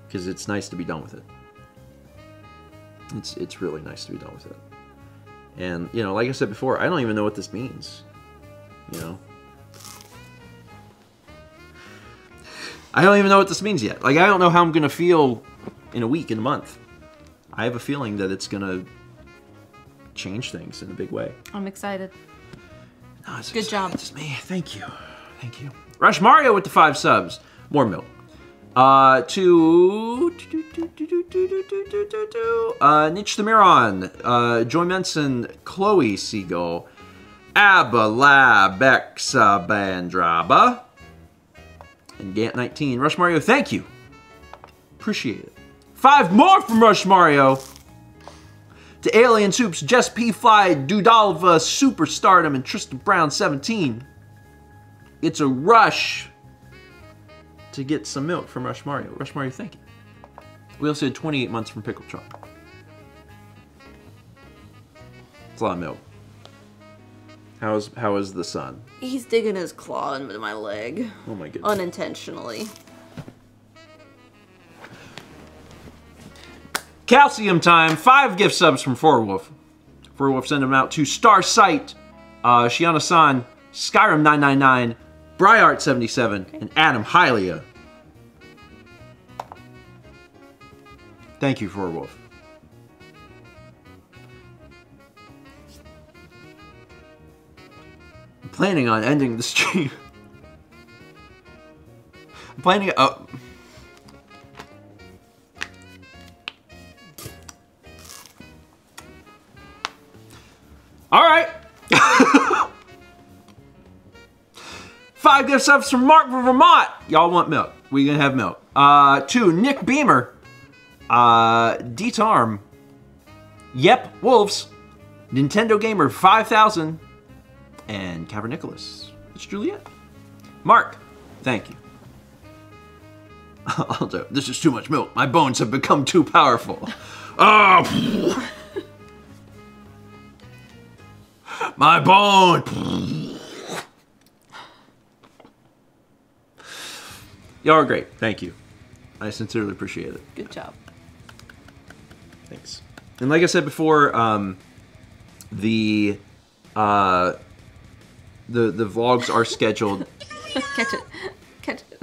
Speaker 1: because it's nice to be done with it. It's really nice to be done with it. And like I said before, I don't even know what this means. I don't even know what this means yet. Like, I don't know how I'm gonna feel in a week, in a month. I have a feeling that it's gonna change things in a big way.
Speaker 2: I'm excited.
Speaker 1: No, it's
Speaker 2: Good job.
Speaker 1: It's me. Thank you. Thank you. Rush Mario with the 5 subs. More milk. To Nitch the Miron, Joy Menson, Chloe Seagull, Abala Bexa Bandraba, and Gant19. Rush Mario, thank you. Appreciate it. 5 more from Rush Mario. To Alien Soups, Jess P. Fly, Dudalva, Superstardom, and Tristan Brown 17. It's a rush to get some milk from Rush Mario. Rush Mario, thank you. We also had 28 months from Pickle Chop. It's a lot of milk. How is the sun?
Speaker 2: He's digging his claw into my leg.
Speaker 1: Oh my goodness.
Speaker 2: Unintentionally.
Speaker 1: Calcium time. 5 gift subs from 4Wolf. 4Wolf sent them out to Starsight, Shiana-san, Skyrim999, Bryart77, and Adam Hylia. Thank you, 4Wolf. I'm planning on ending the stream. I'm planning. Oh. All right. 5 gift subs from Mark from Vermont. Y'all want milk? We gonna have milk. 2, Nick Beamer. D-Tarm. Yep, Wolves. Nintendo Gamer 5000. And Cavernicolas. It's Juliet. Mark, thank you. Aldo, this is too much milk. My bones have become too powerful. Oh. My bone! Y'all are great. Thank you. I sincerely appreciate it.
Speaker 2: Good job.
Speaker 1: Thanks. And like I said before, the vlogs are scheduled.
Speaker 2: Catch it. Catch it.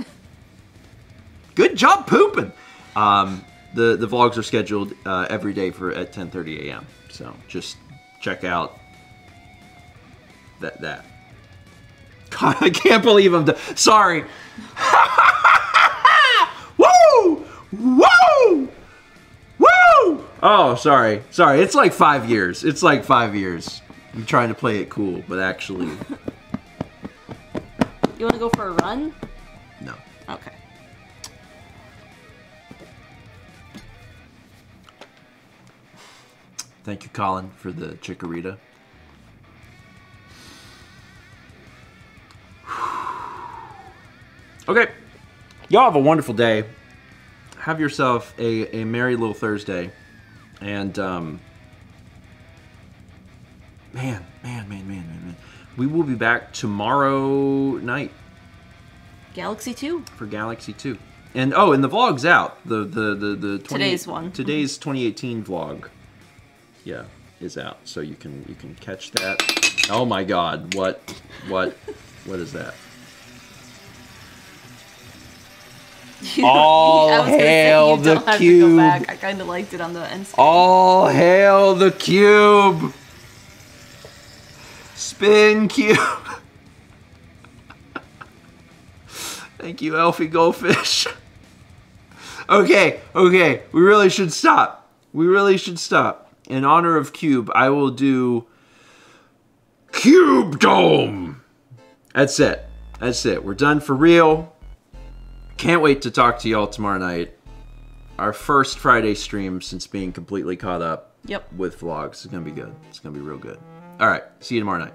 Speaker 1: Good job pooping! The vlogs are scheduled every day at 10:30 a.m. So just check out that. God, I can't believe I'm sorry. Woo! Woo! Woo! Oh, sorry. Sorry. It's like 5 years. It's like 5 years. I'm trying to play it cool, but actually.
Speaker 2: You want to go for a run?
Speaker 1: No.
Speaker 2: Okay.
Speaker 1: Thank you, Colin, for the chikorita. Okay. Y'all have a wonderful day. Have yourself a merry little Thursday. And, man. We will be back tomorrow night.
Speaker 2: Galaxy 2.
Speaker 1: For Galaxy 2. And, oh, and the vlog's out. The
Speaker 2: Today's one.
Speaker 1: Today's 2018 vlog. Yeah, is out. So you can catch that. Oh my god, what is that? All hail the cube.
Speaker 2: I kind of liked it on the end screen.
Speaker 1: All hail the cube. Spin cube. Thank you, Elfie Goldfish. Okay, we really should stop. In honor of Cube, I will do Cube Dome. That's it. We're done for real. Can't wait to talk to y'all tomorrow night. Our first Friday stream since being completely caught up
Speaker 2: Yep.
Speaker 1: with vlogs. It's going to be good. It's going to be real good. All right. See you tomorrow night.